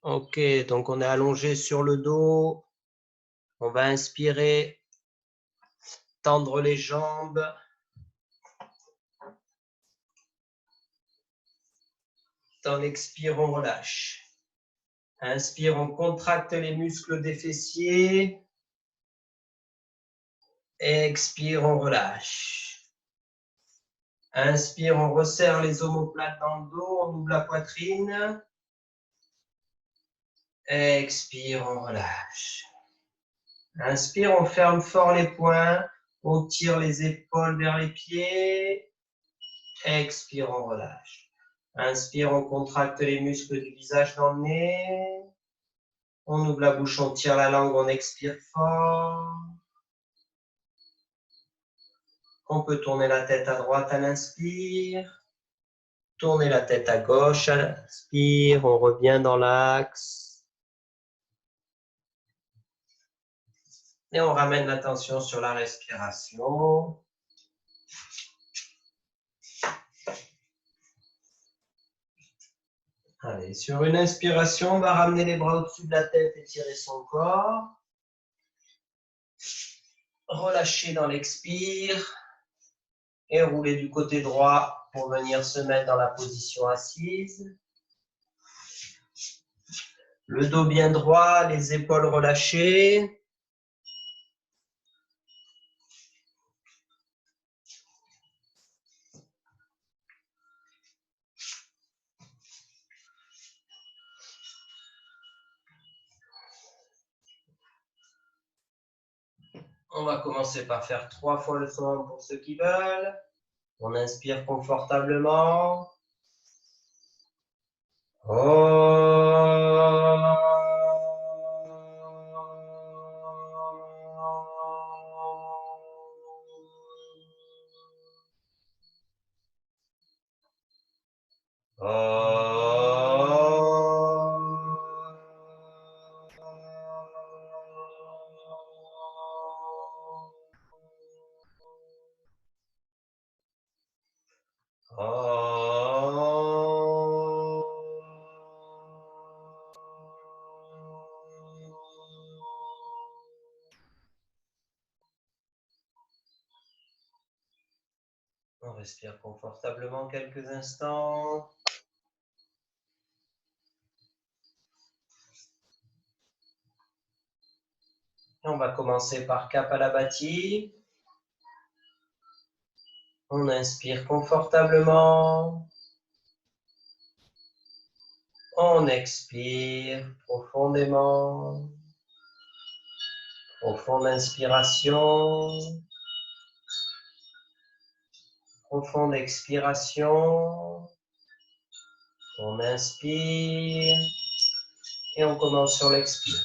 Ok, donc on est allongé sur le dos. On va inspirer, tendre les jambes. Dans l'expire, on relâche. Inspire, on contracte les muscles des fessiers. Expire, on relâche. Inspire, on resserre les omoplates dans le dos, on ouvre la poitrine. Expire, on relâche. Inspire, on ferme fort les poings. On tire les épaules vers les pieds. Expire, on relâche. Inspire, on contracte les muscles du visage dans le nez. On ouvre la bouche, on tire la langue, on expire fort. On peut tourner la tête à droite à l'inspire. Tourner la tête à gauche à l'inspire. On revient dans l'axe. Et on ramène l'attention sur la respiration. Allez, sur une inspiration, on va ramener les bras au-dessus de la tête et tirer son corps. Relâcher dans l'expire. Et rouler du côté droit pour venir se mettre dans la position assise. Le dos bien droit, les épaules relâchées. On va commencer par faire 3 fois le son pour ceux qui veulent. On inspire confortablement. On respire confortablement quelques instants. Et on va commencer par Kapalabhati. On inspire confortablement. On expire profondément. Profonde inspiration. Profonde expiration. On inspire. Et on commence sur l'expire.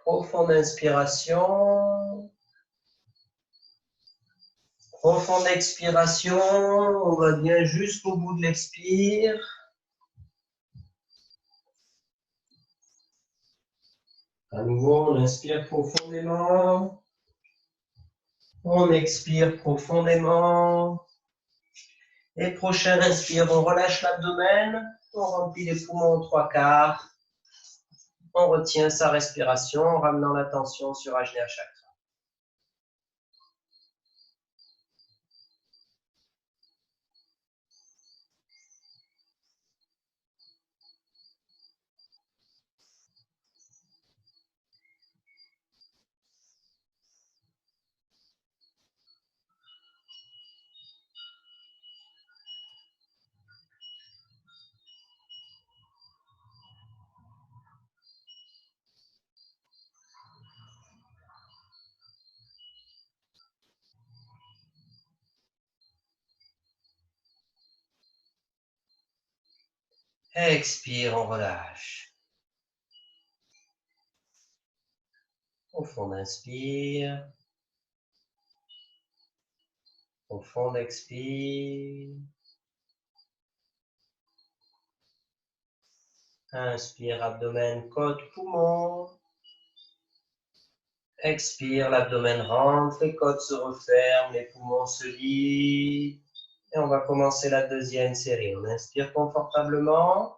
Profonde inspiration. Profonde expiration. On va bien jusqu'au bout de l'expire. À nouveau, on inspire profondément. On expire profondément. Et prochaine inspire, on relâche l'abdomen. On remplit les poumons aux 3/4. On retient sa respiration en ramenant l'attention sur Ajna Chakra. Expire, on relâche. Profond inspire. Profond expire. Inspire, abdomen, côte, poumon. Expire, l'abdomen rentre, les côtes se referment, les poumons se vident. Et on va commencer la deuxième série. On inspire confortablement.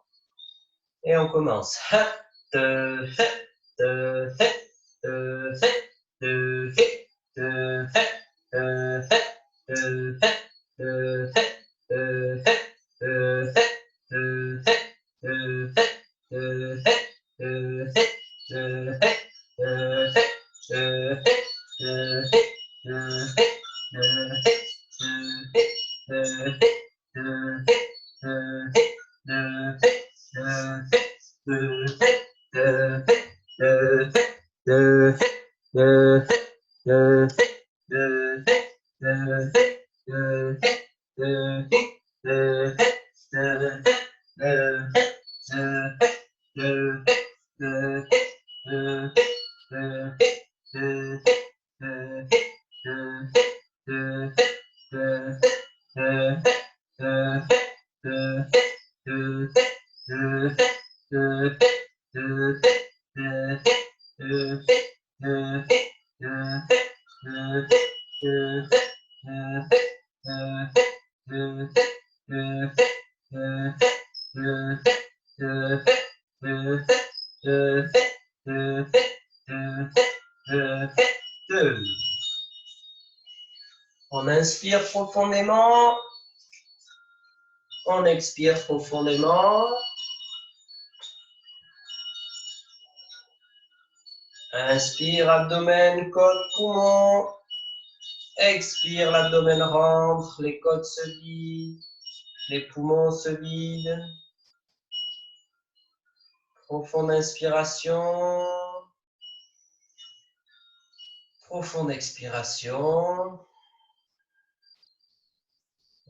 Et on commence. On inspire profondément. On expire profondément. Inspire, abdomen, côte, poumon. Expire, l'abdomen rentre, les côtes se vident, les poumons se vident. Profonde inspiration. Profonde expiration.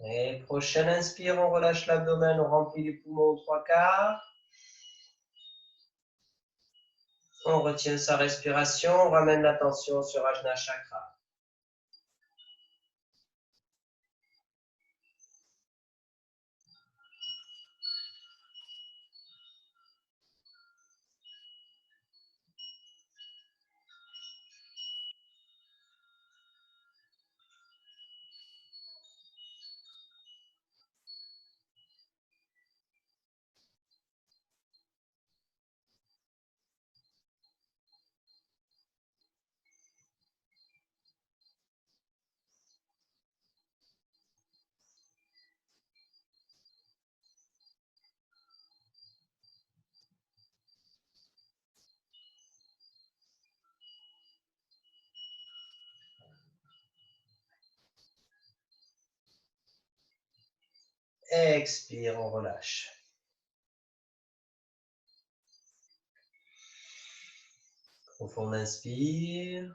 Et prochaine inspire, on relâche l'abdomen, on remplit les poumons aux 3/4. On retient sa respiration, on ramène l'attention sur Ajna Chakra. Expire, on relâche. Profond inspire,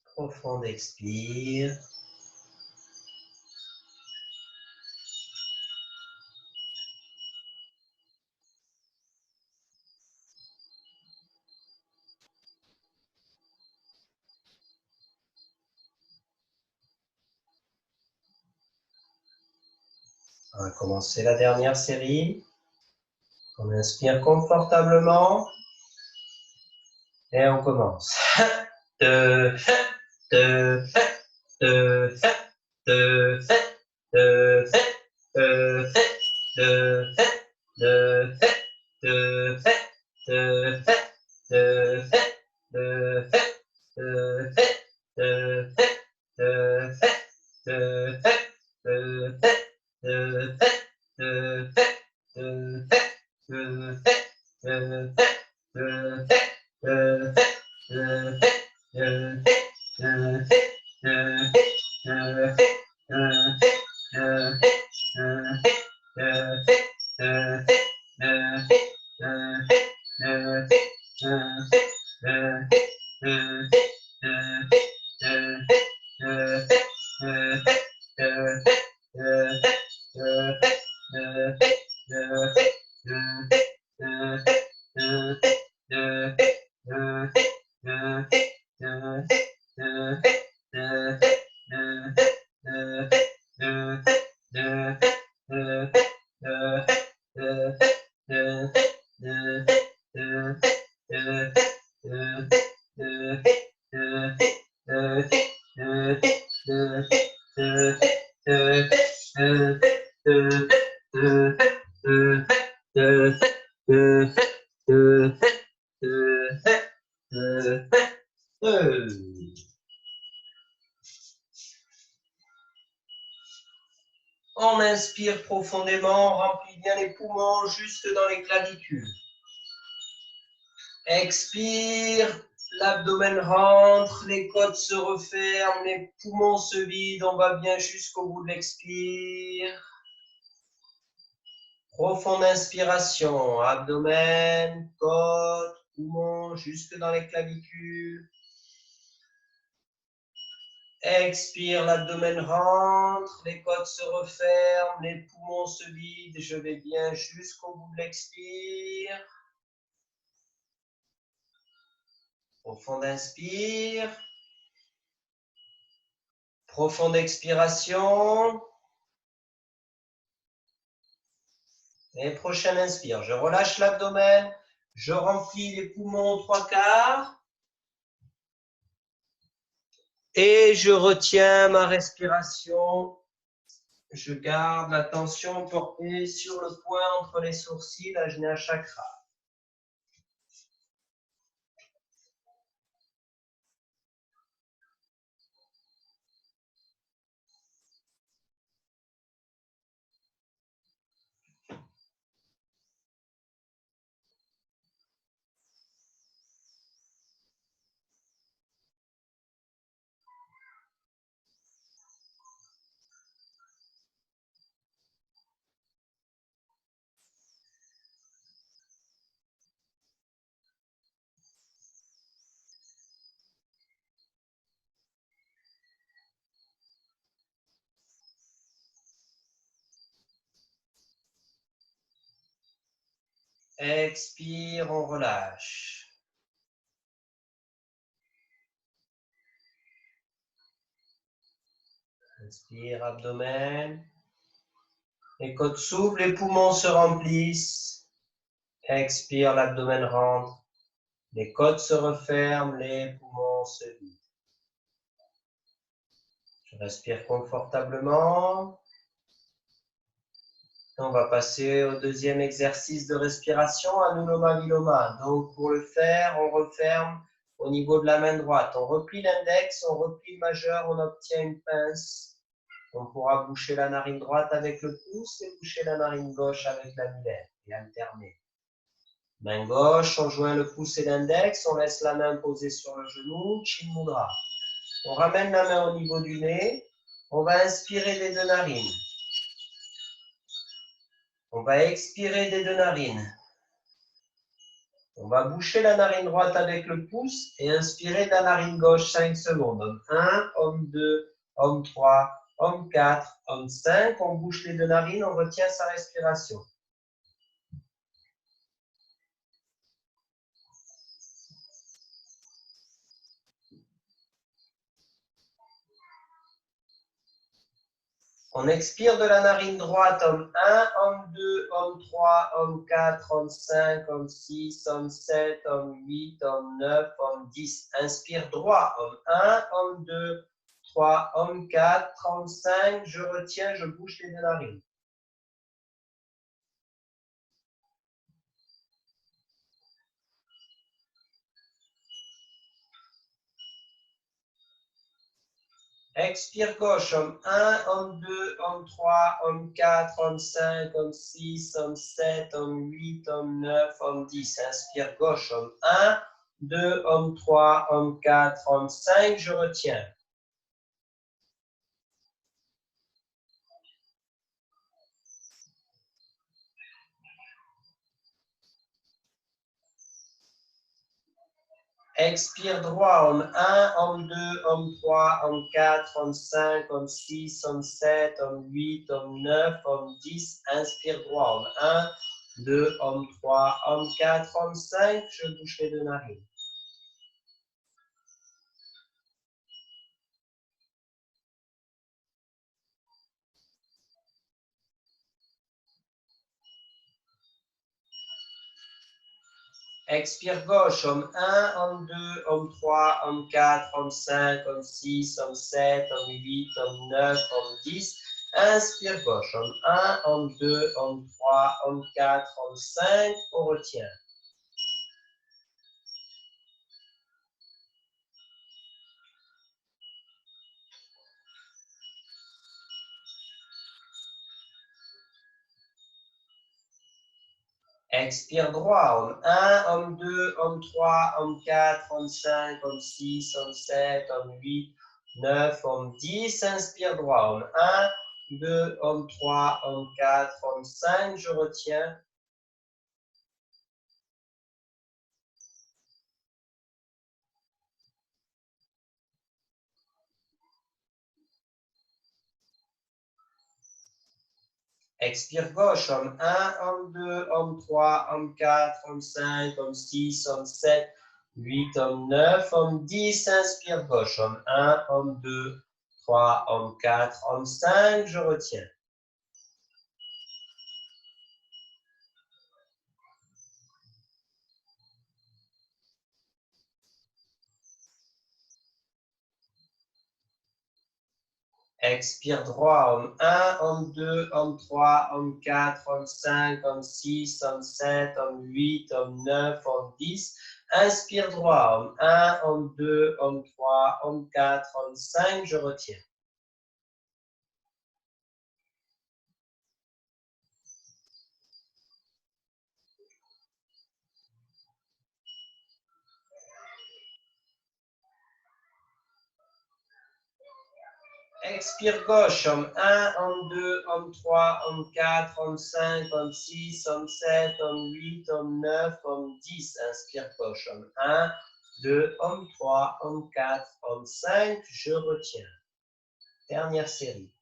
profond expire. On va commencer la dernière série. On inspire confortablement. Et on commence. On inspire profondément, on remplit bien les poumons jusque dans les clavicules. Expire, l'abdomen rentre, les côtes se referment, les poumons se vident, on va bien jusqu'au bout de l'expire. Profonde inspiration, abdomen, côtes, poumons, jusque dans les clavicules. Expire, l'abdomen rentre, les côtes se referment, les poumons se vident, je vais bien jusqu'au bout de l'expire. Profonde inspire. Profonde expiration. Et prochaine inspire. Je relâche l'abdomen. Je remplis les poumons aux 3/4. Et je retiens ma respiration. Je garde la tension portée sur le point entre les sourcils, Ajna Chakra. Expire, on relâche. Inspire, abdomen. Les côtes s'ouvrent, les poumons se remplissent. Expire, l'abdomen rentre. Les côtes se referment, les poumons se vident. Je respire confortablement. On va passer au deuxième exercice de respiration, Anuloma Viloma. Donc pour le faire, on referme au niveau de la main droite. On replie l'index, on replie le majeur, on obtient une pince. On pourra boucher la narine droite avec le pouce et boucher la narine gauche avec l'annulaire et alterner. Main gauche, on joint le pouce et l'index, on laisse la main posée sur le genou, Chin Mudra. On ramène la main au niveau du nez, on va inspirer des deux narines. On va expirer des deux narines. On va boucher la narine droite avec le pouce et inspirer de la narine gauche 5 secondes. Homme 1, homme 2, homme 3, homme 4, homme 5. On bouche les deux narines, on retient sa respiration. On expire de la narine droite, homme 1, homme 2, homme 3, homme 4, homme 5, homme 6, homme 7, homme 8, homme 9, homme 10. Inspire droit, homme 1, homme 2, 3, homme 4, homme 5. Je retiens, je bouche les deux narines. Expire gauche, homme 1, homme 2, homme 3, homme 4, homme 5, homme 6, homme 7, homme 8, homme 9, homme 10. Inspire gauche, homme 1, 2, homme 3, homme 4, homme 5. Je retiens. Expire droit, homme 1, homme 2, homme 3, homme 4, homme 5, homme 6, homme 7, homme 8, homme 9, homme 10. Inspire droit, homme 1, 2, homme 3, homme 4, homme 5. Je bouche les deux narines. Expire gauche, homme 1, homme 2, homme 3, homme 4, homme 5, homme 6, homme 7, homme 8, homme 9, homme 10. Inspire gauche, homme 1, homme 2, homme 3, homme 4, homme 5. On retient. Expire droit, homme 1, homme 2, homme 3, homme 4, homme 5, homme 6, homme 7, homme 8, 9, homme 10. Inspire droit, homme 1, 2, homme 3, homme 4, homme 5. Je retiens. Expire gauche, homme 1, homme 2, homme 3, homme 4, homme 5, homme 6, homme 7, 8, homme 9, homme 10. Inspire gauche, homme 1, homme 2, 3, homme 4, homme 5. Je retiens. Expire droit, homme 1, homme 2, homme 3, homme 4, homme 5, homme 6, homme 7, homme 8, homme 9, homme 10. Inspire droit, homme 1, homme 2, homme 3, homme 4, homme 5. Je retiens. Expire gauche, homme 1, homme 2, homme 3, homme 4, homme 5, homme 6, homme 7, homme 8, homme 9, homme 10. Inspire gauche, homme 1, 2, homme 3, homme 4, homme 5. Je retiens. Dernière série.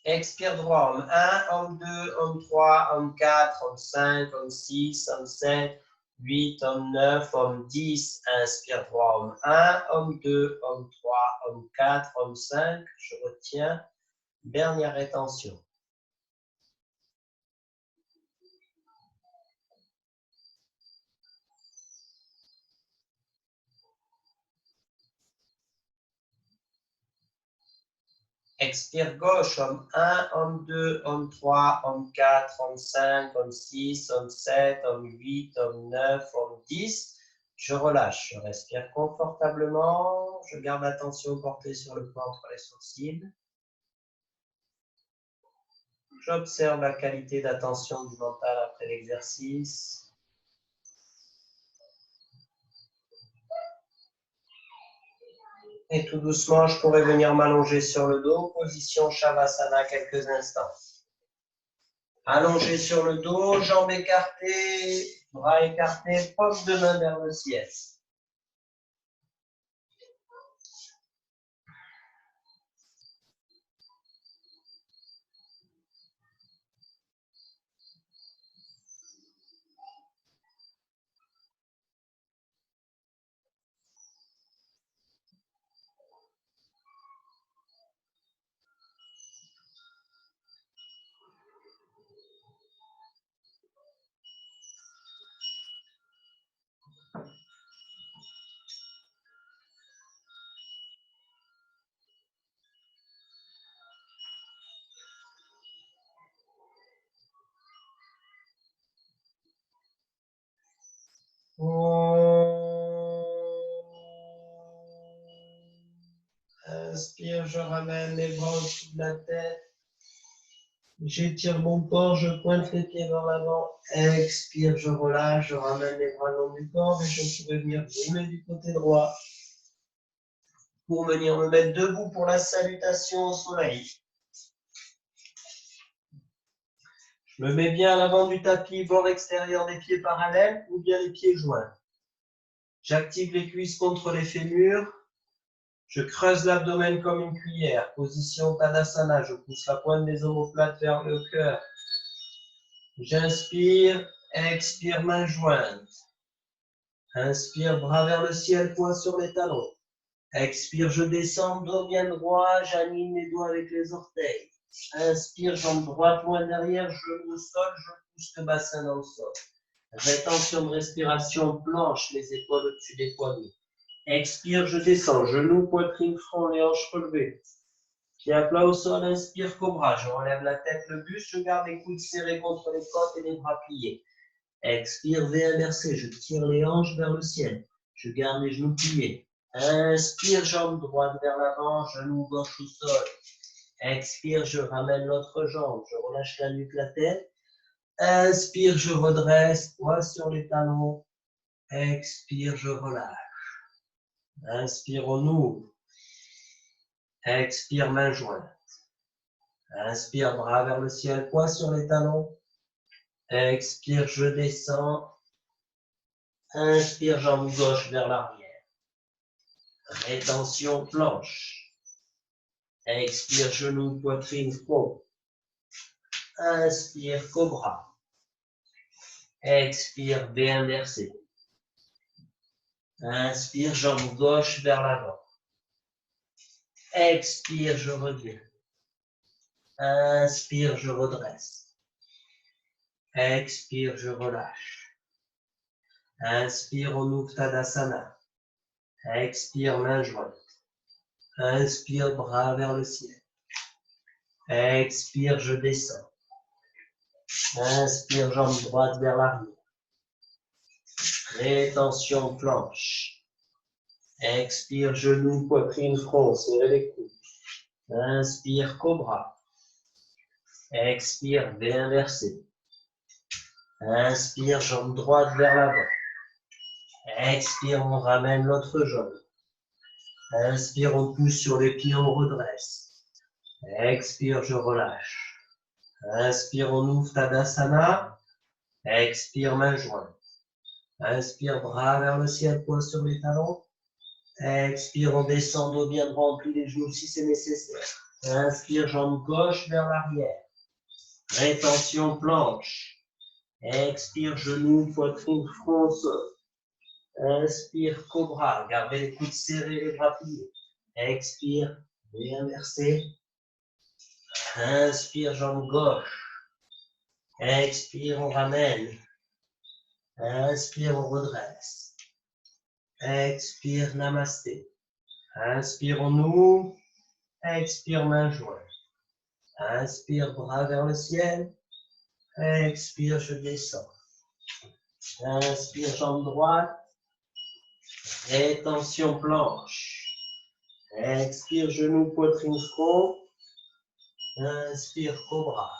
Expire droit, homme 1, homme 2, homme 3, homme 4, homme 5, homme 6, homme 7, 8, homme 9, homme 10. Inspire droit, homme 1, homme 2, homme 3, homme 4, homme 5. Je retiens. Dernière rétention. Expire gauche, homme 1, homme 2, homme 3, homme 4, homme 5, homme 6, homme 7, homme 8, homme 9, homme 10. Je relâche, je respire confortablement. Je garde l'attention portée sur le point entre les sourcils. J'observe la qualité d'attention du mental après l'exercice. Et tout doucement, je pourrais venir m'allonger sur le dos, position Shavasana quelques instants. Allongé sur le dos, jambes écartées, bras écartés, paume de main vers le ciel. Inspire, je ramène les bras au-dessus de la tête. J'étire mon corps, je pointe les pieds vers l'avant. Expire, je relâche, je ramène les bras le long du corps et je pourrais venir zoomer du côté droit pour venir me mettre debout pour la salutation au soleil. Je me mets bien à l'avant du tapis, bord extérieur des pieds parallèles ou bien les pieds joints. J'active les cuisses contre les fémurs. Je creuse l'abdomen comme une cuillère. Position Tadasana. Je pousse la pointe des omoplates vers le cœur. J'inspire, expire, main jointe. Inspire, bras vers le ciel, poing sur les talons. Expire, je descends, dos bien droit, j'aligne les doigts avec les orteils. Inspire, jambe droite, loin derrière, genou au sol, je pousse le bassin dans le sol. Rétention de respiration, planche, les épaules au-dessus des poignets. Expire, je descends, genoux, poitrine, front, les hanches relevées. Pieds à plat au sol, inspire, cobra, je relève la tête, le buste, je garde les coudes serrés contre les côtes et les bras pliés. Expire, V inversé, je tire les hanches vers le ciel, je garde les genoux pliés. Inspire, jambe droite vers l'avant, genou gauche au sol. Expire, je ramène l'autre jambe, je relâche la nuque, la tête. Inspire, je redresse, poids sur les talons. Expire, je relâche. Inspire, on ouvre. Expire, main jointe. Inspire, bras vers le ciel, poids sur les talons. Expire, je descends. Inspire, jambe gauche vers l'arrière. Rétention, planche. Expire, genou, poitrine, front. Inspire, cobra. Expire, V inversé. Inspire, jambe gauche vers l'avant. Expire, je reviens. Inspire, je redresse. Expire, je relâche. Inspire, on ouvre Tadasana. Expire, main jointe. Inspire, bras vers le ciel. Expire, je descends. Inspire, jambe droite vers l'arrière. Rétention, planche. Expire, genou, poitrine, front, serrez les coudes. Inspire, cobra. Expire, V inversé. Inspire, jambe droite vers l'avant. Expire, on ramène l'autre jambe. Inspire, on pousse sur les pieds, on redresse. Expire, je relâche. Inspire, on ouvre Tadasana. Expire, main jointe. Inspire, bras vers le ciel, poing sur les talons. Expire, on descend, dos bien droit, on plie les genoux si c'est nécessaire. Inspire, jambe gauche vers l'arrière. Rétention, planche. Expire, genou, poitrine, front, sol. Inspire, cobra. Gardez les coudes serrés, les bras pliés. Expire, V inversé. Inspire, jambe gauche. Expire, on ramène. Inspire, on redresse. Expire, namasté. Inspire, on ouvre. Expire, main jointe. Inspire, bras vers le ciel. Expire, je descends. Inspire, jambe droite. Rétention, planche. Expire, genou, poitrine, front. Inspire, cobra.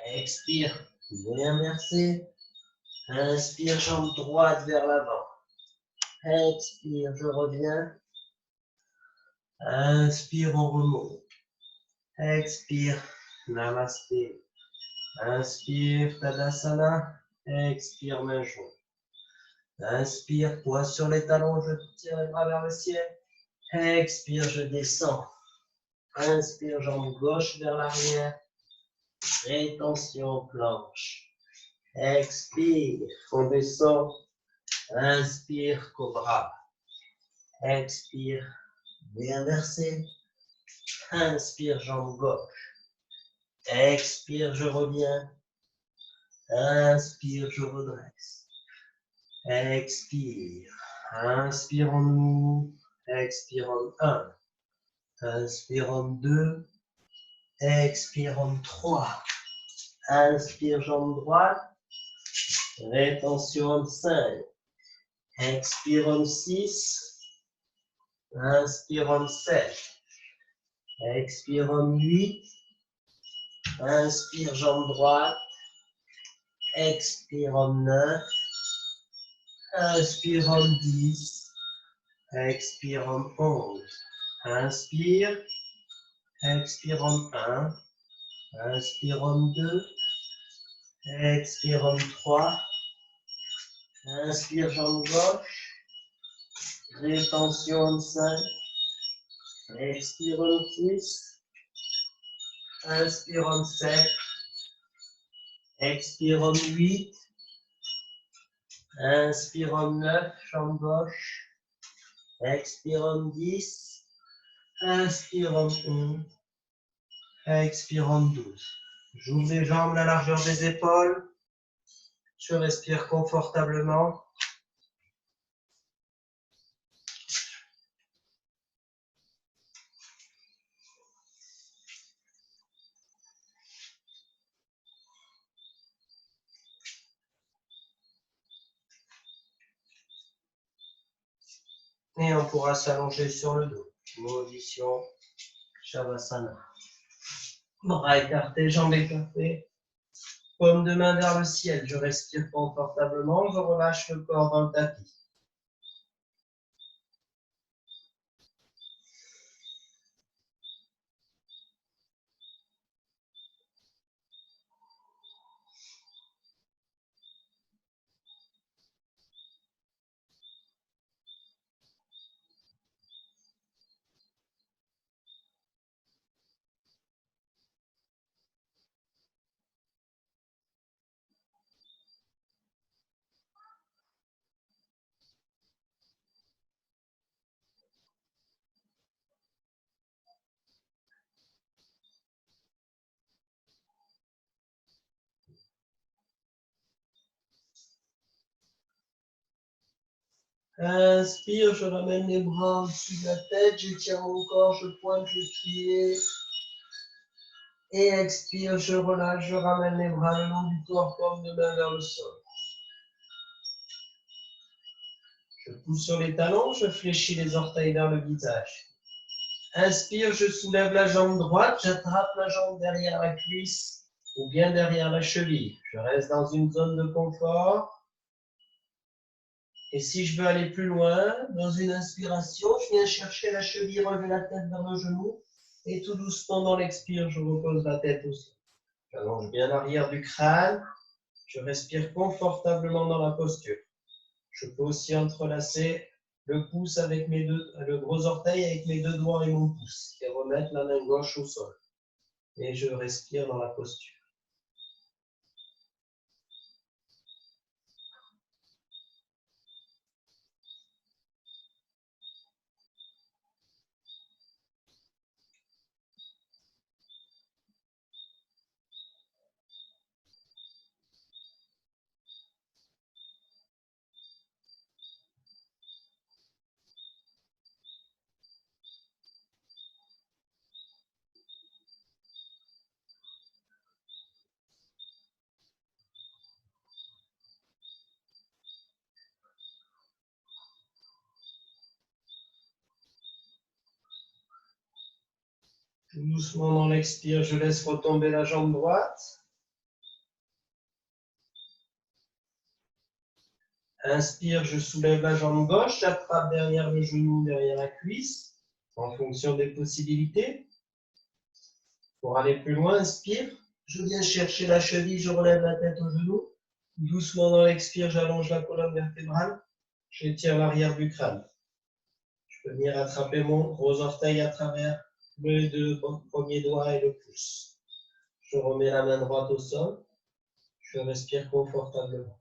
Expire, V inversé. Inspire, jambe droite vers l'avant. Expire, je reviens. Inspire, on remonte. Expire, namasté. Inspire, Tadasana. Expire, main jointe. Inspire, poids sur les talons, je tire les bras vers le ciel. Expire, je descends. Inspire, jambe gauche vers l'arrière. Rétention, planche. Expire, on descend. Inspire, cobra. Expire, V inversé. Inspire, jambe gauche. Expire, je reviens. Inspire, je redresse. Expire. Inspire, on ouvre. Expire en 1. Inspire en 2. Expire en 3. Inspire, jambe droite. Rétention en 5. Expire en 6. Inspire en 7. Expire en 8. Inspire, jambe droite. Expire en 9. Inspire en 10. Expire en 11. Inspire. Expire en 1. Inspire en 2. Expire en 3. Inspire, jambe gauche. Rétention en 5. Expire en 6. Inspire en 7. Expire en 8. Inspire en 9, jambe gauche. Expire en 10. Inspire en 11. Expire en 12. J'ouvre les jambes, la largeur des épaules. Je respire confortablement. Et on pourra s'allonger sur le dos. Position Shavasana. Bras écartés, jambes écartées. Paume de main vers le ciel. Je respire confortablement. Je relâche le corps dans le tapis. Inspire, je ramène les bras au-dessus de la tête, j'étire mon corps, je pointe les pieds. Et expire, je relâche, je ramène les bras le long du corps, paume de main vers le sol. Je pousse sur les talons, je fléchis les orteils vers le visage. Inspire, je soulève la jambe droite, j'attrape la jambe derrière la cuisse ou bien derrière la cheville. Je reste dans une zone de confort. Et si je veux aller plus loin, dans une inspiration, je viens chercher la cheville, relever la tête vers le genou. Et tout doucement, dans l'expire, je repose la tête au sol. J'allonge bien l'arrière du crâne. Je respire confortablement dans la posture. Je peux aussi entrelacer le pouce avec le gros orteil avec mes deux doigts et mon pouce. Et remettre la main gauche au sol. Et je respire dans la posture. Doucement dans l'expire, je laisse retomber la jambe droite. Inspire, je soulève la jambe gauche, j'attrape derrière le genou, derrière la cuisse, en fonction des possibilités. Pour aller plus loin, inspire, je viens chercher la cheville, je relève la tête au genou. Doucement dans l'expire, j'allonge la colonne vertébrale, j'étire l'arrière du crâne. Je peux venir attraper mon gros orteil à travers les deux premiers doigts et le pouce. Je remets la main droite au sol, je respire confortablement.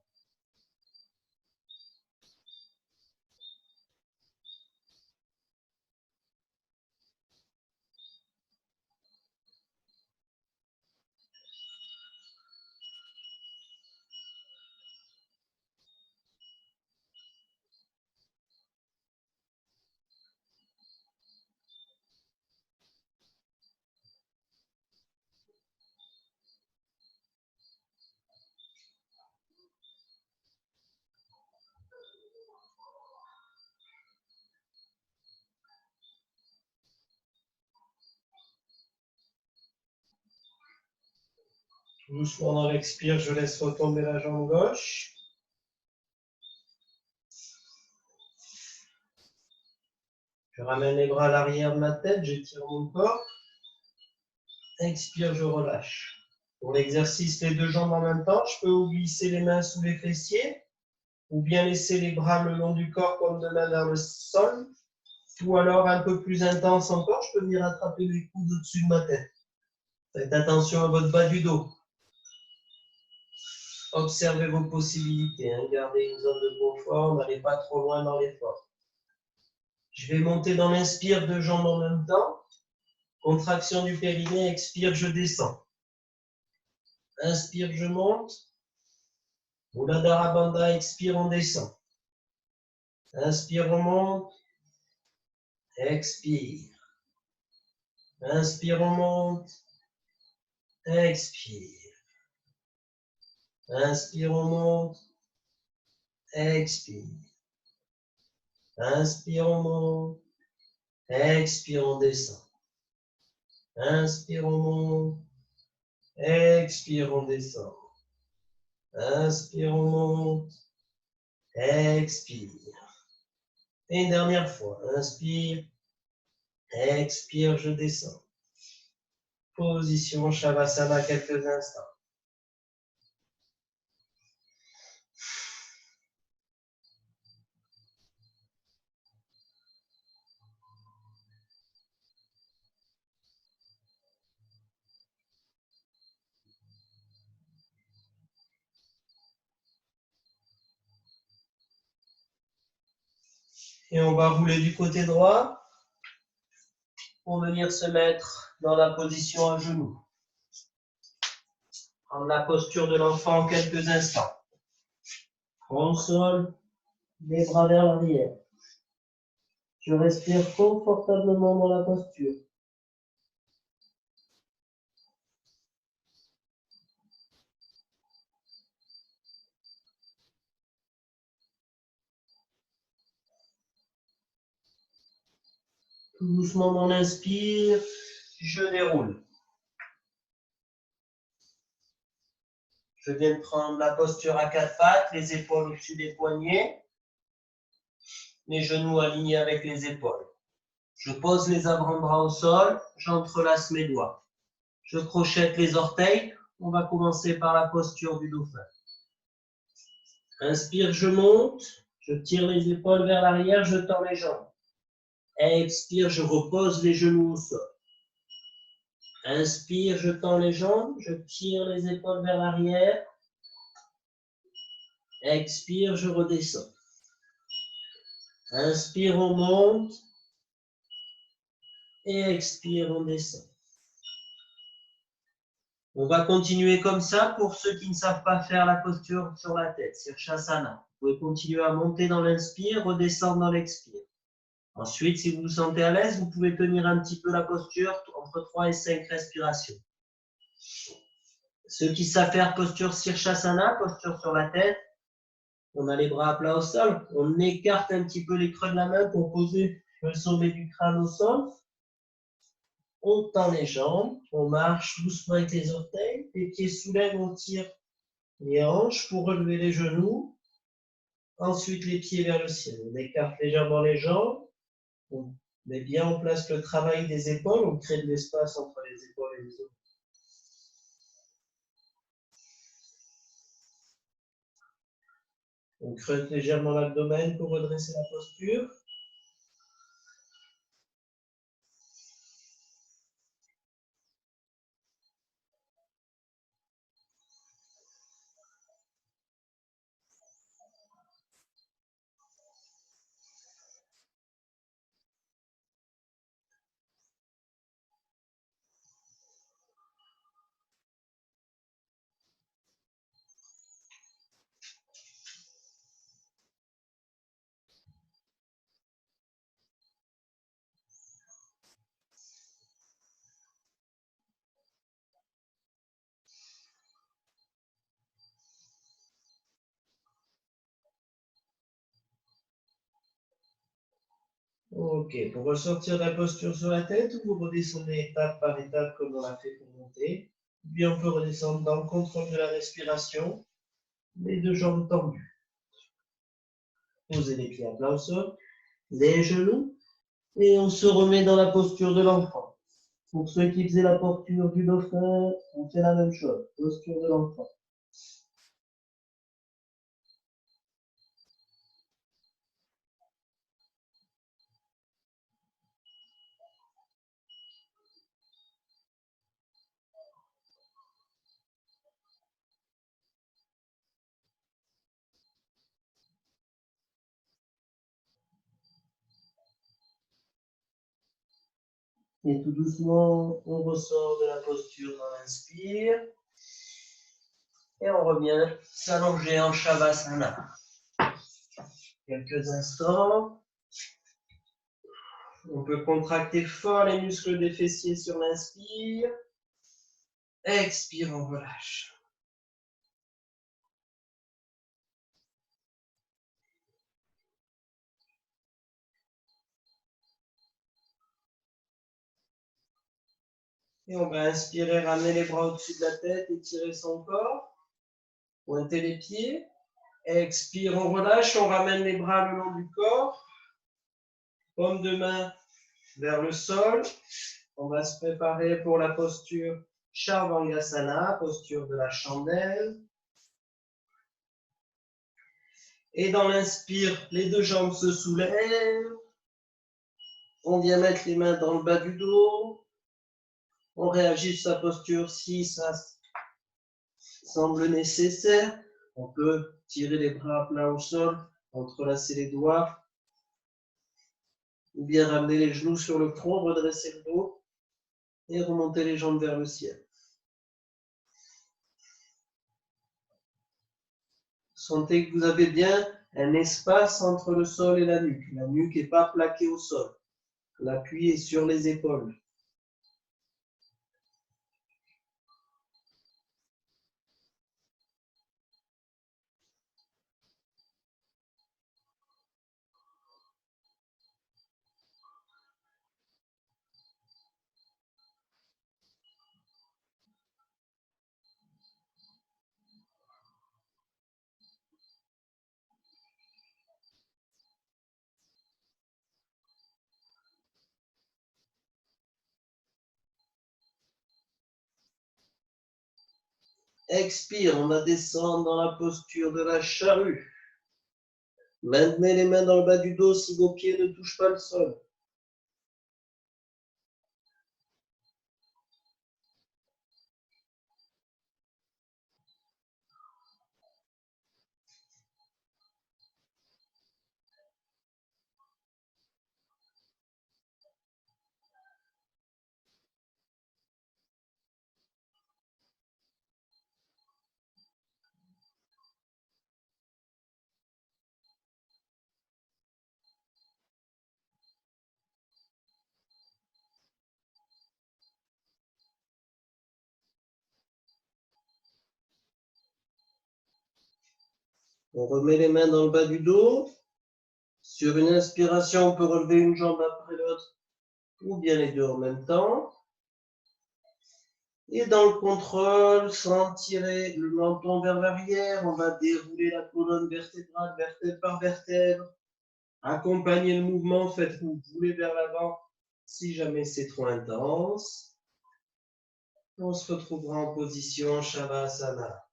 Doucement dans l'expire, je laisse retomber la jambe gauche. Je ramène les bras à l'arrière de ma tête, j'étire mon corps. Expire, je relâche. Pour l'exercice, les deux jambes en même temps, je peux glisser les mains sous les fessiers ou bien laisser les bras le long du corps comme de main vers le sol. Ou alors, un peu plus intense encore, je peux venir attraper les coudes au-dessus de ma tête. Faites attention à votre bas du dos. Observez vos possibilités, hein. Gardez une zone de confort, n'allez pas trop loin dans l'effort. Je vais monter dans l'inspire, 2 jambes en même temps. Contraction du périnée, expire, je descends. Inspire, je monte. Muladhara Bandha, expire, on descend. Inspire, on monte. Expire. Inspire, on monte. Expire. Inspire, on monte. Expire. Inspire, on monte. Expire, on descend. Inspire, on monte. Expire, on descend. Inspire, on monte. Expire. Et une dernière fois. Inspire. Expire, je descends. Position Shavasana quelques instants. Et on va rouler du côté droit pour venir se mettre dans la position à genoux. Prendre la posture de l'enfant en quelques instants. Front au sol, les bras vers l'arrière. Je respire confortablement dans la posture. Tout doucement dans l'inspire, je déroule. Je viens de prendre la posture à 4 pattes, les épaules au-dessus des poignets, les genoux alignés avec les épaules. Je pose les avant-bras au sol, j'entrelace mes doigts. Je crochette les orteils. On va commencer par la posture du dauphin. Inspire, je monte. Je tire les épaules vers l'arrière, je tends les jambes. Expire, je repose les genoux au sol. Inspire, je tends les jambes, je tire les épaules vers l'arrière. Expire, je redescends. Inspire, on monte. Et expire, on descend. On va continuer comme ça pour ceux qui ne savent pas faire la posture sur la tête, Sirsasana. Vous pouvez continuer à monter dans l'inspire, redescendre dans l'expire. Ensuite, si vous vous sentez à l'aise, vous pouvez tenir un petit peu la posture entre 3 et 5 respirations. Ceux qui savent faire posture Sirsasana, posture sur la tête, on a les bras à plat au sol, on écarte un petit peu les creux de la main pour poser le sommet du crâne au sol. On tend les jambes, on marche doucement avec les orteils, les pieds soulèvent, on tire les hanches pour relever les genoux. Ensuite, les pieds vers le ciel. On écarte légèrement les jambes. On met bien en place le travail des épaules. On crée de l'espace entre les épaules et les autres. On creuse légèrement l'abdomen pour redresser la posture. Ok, pour ressortir de la posture sur la tête, vous redescendez étape par étape comme on l'a fait pour monter. Puis on peut redescendre dans le contrôle de la respiration, les deux jambes tendues. Posez les pieds à plat au sol, les genoux, et on se remet dans la posture de l'enfant. Pour ceux qui faisaient la posture du dauphin, on fait la même chose, posture de l'enfant. Et tout doucement, on ressort de la posture dans l'inspire. Et on revient s'allonger en Shavasana. Quelques instants. On peut contracter fort les muscles des fessiers sur l'inspire. Expire, on relâche. Et on va inspirer, ramener les bras au-dessus de la tête, étirer son corps. Pointer les pieds. Expire, on relâche, on ramène les bras le long du corps. Paume de main vers le sol. On va se préparer pour la posture Charvangasana, posture de la chandelle. Et dans l'inspire, les deux jambes se soulèvent. On vient mettre les mains dans le bas du dos. On réajuste sa posture si ça semble nécessaire. On peut tirer les bras à plat au sol, entrelacer les doigts, ou bien ramener les genoux sur le front, redresser le dos et remonter les jambes vers le ciel. Sentez que vous avez bien un espace entre le sol et la nuque. La nuque n'est pas plaquée au sol. L'appui est sur les épaules. Expire, on va descendre dans la posture de la charrue. Maintenez les mains dans le bas du dos si vos pieds ne touchent pas le sol. On remet les mains dans le bas du dos. Sur une inspiration, on peut relever une jambe après l'autre ou bien les deux en même temps. Et dans le contrôle, sans tirer le menton vers l'arrière, on va dérouler la colonne vertébrale, vertèbre par vertèbre. Accompagnez le mouvement, faites-vous bouler vers l'avant si jamais c'est trop intense. On se retrouvera en position Shavasana.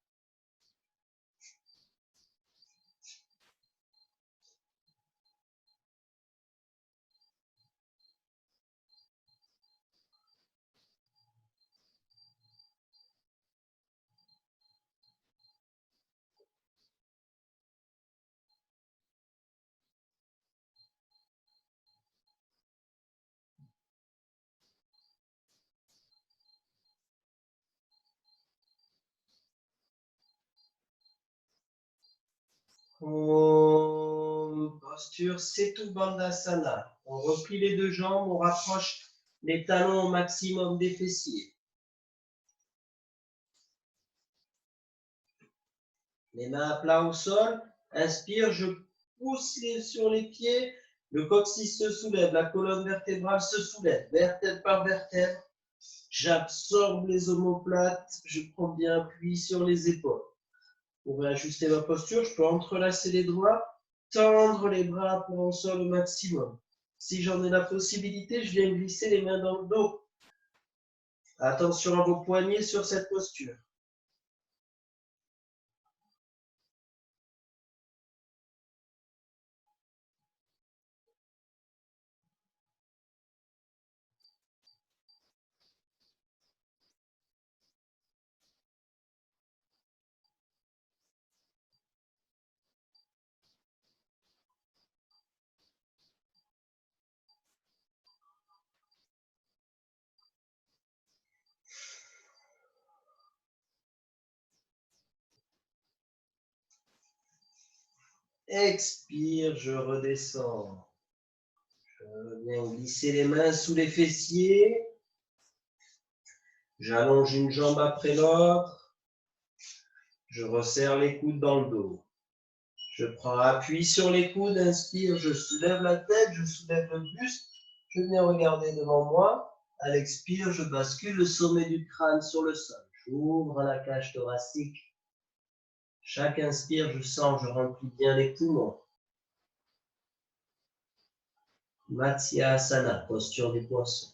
Posture Setu Bandhasana. On replie les deux jambes, on rapproche les talons au maximum des fessiers. Les mains à plat au sol. Inspire, je pousse sur les pieds. Le coccyx se soulève, la colonne vertébrale se soulève, vertèbre par vertèbre. J'absorbe les omoplates, je prends bien appui sur les épaules. Pour réajuster ma posture, je peux entrelacer les doigts, tendre les bras pour un sol au maximum. Si j'en ai la possibilité, je viens glisser les mains dans le dos. Attention à vos poignets sur cette posture. Expire, je redescends. Je viens glisser les mains sous les fessiers. J'allonge une jambe après l'autre. Je resserre les coudes dans le dos. Je prends appui sur les coudes, inspire, je soulève la tête, je soulève le buste. Je viens regarder devant moi. À l'expire, je bascule le sommet du crâne sur le sol. J'ouvre la cage thoracique. Chaque inspire, je sens, je remplis bien les poumons. Matsyasana, posture du poisson.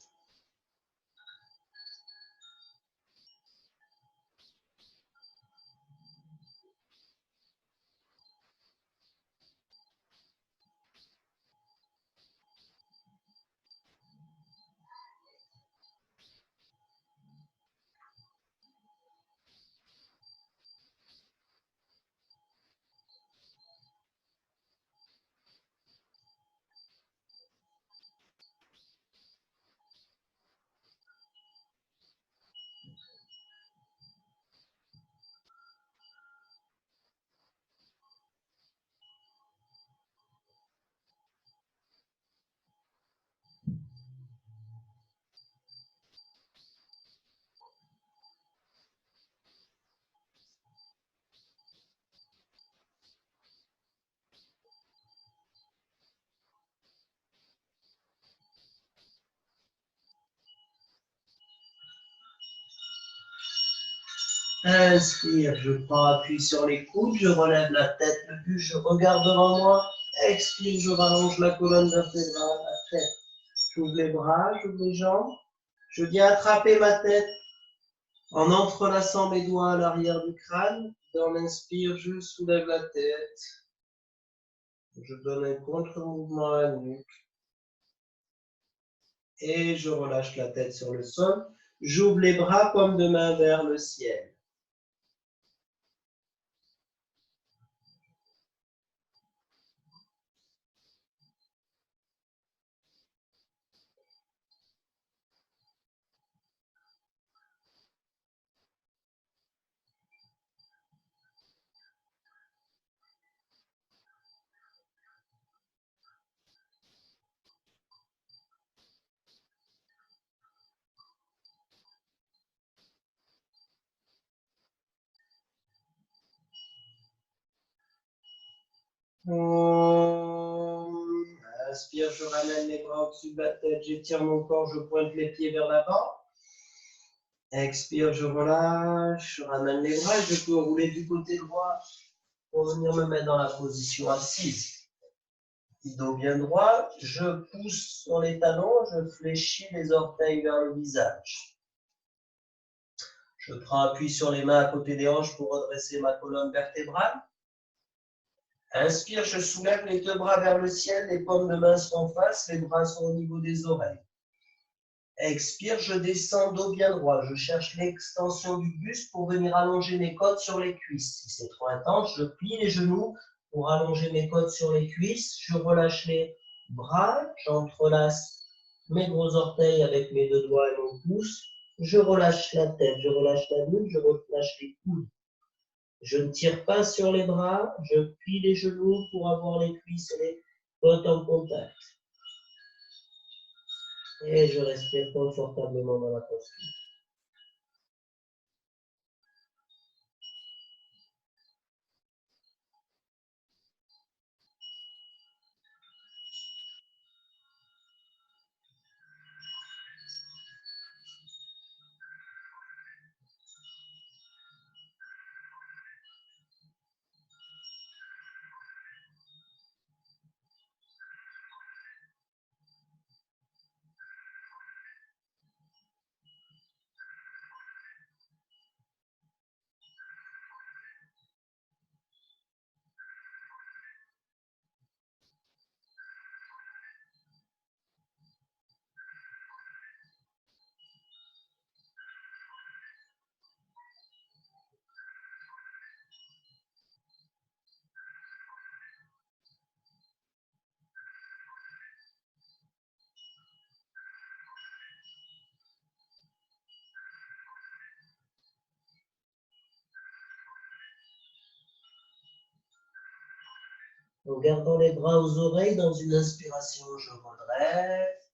Inspire, je prends appui sur les coudes, je relève la tête, le buste, je regarde devant moi. Expire, je rallonge la colonne vertébrale, la tête. J'ouvre les bras, j'ouvre les jambes. Je viens attraper ma tête en entrelaçant mes doigts à l'arrière du crâne. Dans l'inspire, je soulève la tête. Je donne un contre-mouvement à la nuque. Et je relâche la tête sur le sol. J'ouvre les bras comme de main vers le ciel. Inspire, je ramène les bras au-dessus de la tête, j'étire mon corps, je pointe les pieds vers l'avant. Expire, je relâche, je ramène les bras, je peux rouler du côté droit pour venir me mettre dans la position assise. Dos bien droit, je pousse sur les talons, je fléchis les orteils vers le visage. Je prends appui sur les mains à côté des hanches pour redresser ma colonne vertébrale. Inspire, je soulève les deux bras vers le ciel, les paumes de main sont en face, les bras sont au niveau des oreilles. Expire, je descends dos bien droit, je cherche l'extension du buste pour venir allonger mes côtes sur les cuisses. Si c'est trop intense, je plie les genoux pour allonger mes côtes sur les cuisses. Je relâche les bras, j'entrelace mes gros orteils avec mes deux doigts et mon pouce. Je relâche la tête, je relâche la nuque, je relâche les coudes. Je ne tire pas sur les bras, je plie les genoux pour avoir les cuisses et les côtes en contact. Et je respire confortablement dans la posture. En gardant les bras aux oreilles, dans une inspiration, je redresse.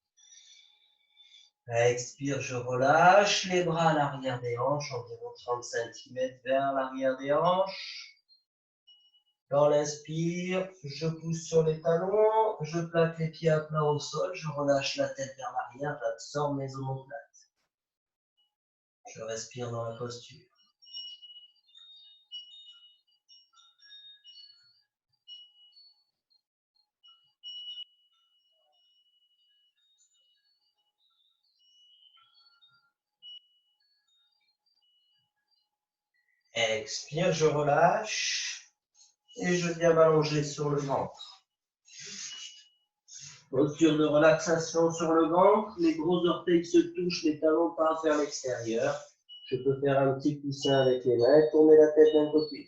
Expire, je relâche les bras à l'arrière des hanches, environ 30 cm vers l'arrière des hanches. Dans l'inspire, je pousse sur les talons, je plaque les pieds à plat au sol, je relâche la tête vers l'arrière, j'absorbe mes omoplates. Je respire dans la posture. Expire, je relâche et je viens m'allonger sur le ventre. Posture de relaxation sur le ventre, les gros orteils se touchent, les talons partent vers l'extérieur. Je peux faire un petit coussin avec les mains et tourner la tête d'un côté.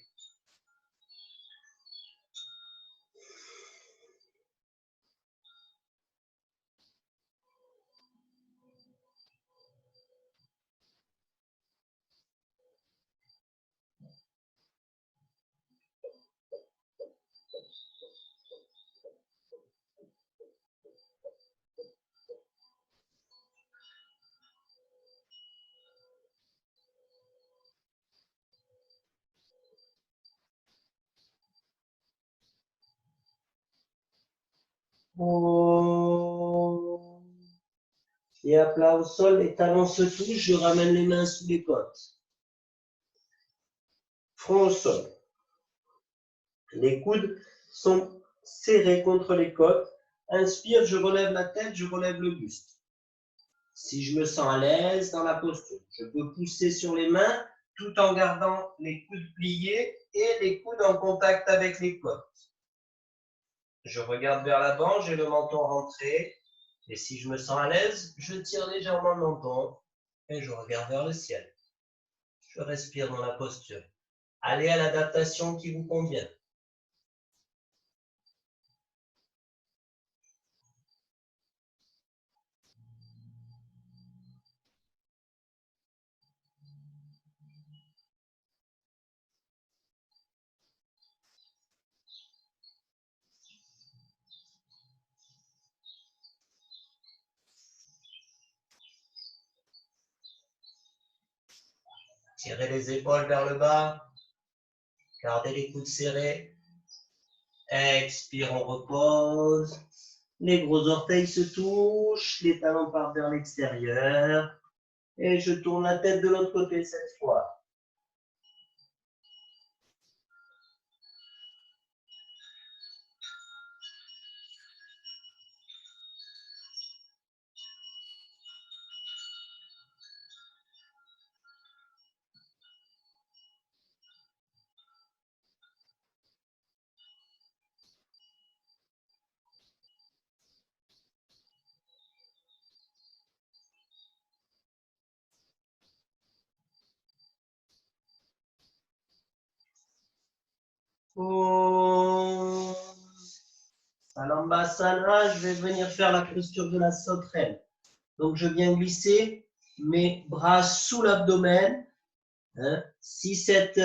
Et à plat au sol, les talons se touchent, je ramène les mains sous les côtes. Front au sol. Les coudes sont serrés contre les côtes. Inspire, je relève la tête, je relève le buste. Si je me sens à l'aise dans la posture, je peux pousser sur les mains tout en gardant les coudes pliés et les coudes en contact avec les côtes. Je regarde vers l'avant, j'ai le menton rentré. Et si je me sens à l'aise, je tire légèrement le menton et je regarde vers le ciel. Je respire dans la posture. Allez à l'adaptation qui vous convient. Tirez les épaules vers le bas. Gardez les coudes serrés. Expire, on repose. Les gros orteils se touchent. Les talons partent vers l'extérieur. Et je tourne la tête de l'autre côté cette fois. Salambasana, je vais venir faire la posture de la sauterelle. Donc, je viens glisser mes bras sous l'abdomen. Si cette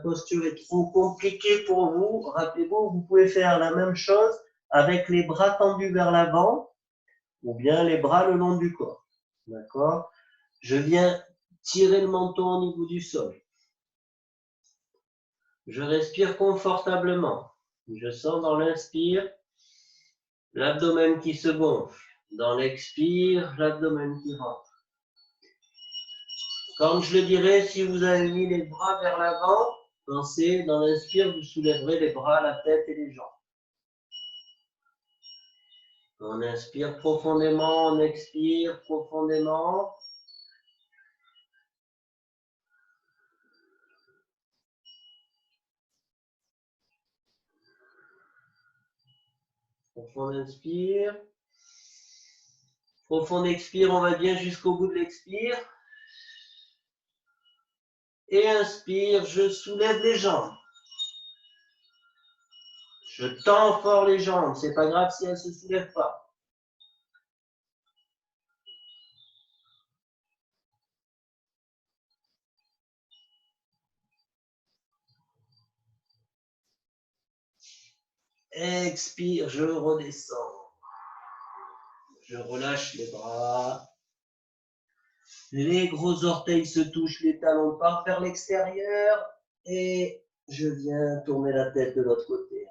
posture est trop compliquée pour vous, rappelez-vous, vous pouvez faire la même chose avec les bras tendus vers l'avant ou bien les bras le long du corps. D'accord? Je viens tirer le menton au niveau du sol. Je respire confortablement. Je sens dans l'inspire l'abdomen qui se gonfle. Dans l'expire, l'abdomen qui rentre. Comme je le dirais, si vous avez mis les bras vers l'avant, pensez, dans l'inspire, vous soulèverez les bras, la tête et les jambes. On inspire profondément, on expire profondément. Profond inspire. Profond expire, on va bien jusqu'au bout de l'expire. Et inspire, je soulève les jambes. Je tends fort les jambes, c'est pas grave si elles ne se soulèvent pas. Expire, je redescends. Je relâche les bras. Les gros orteils se touchent, les talons partent vers l'extérieur. Et je viens tourner la tête de l'autre côté.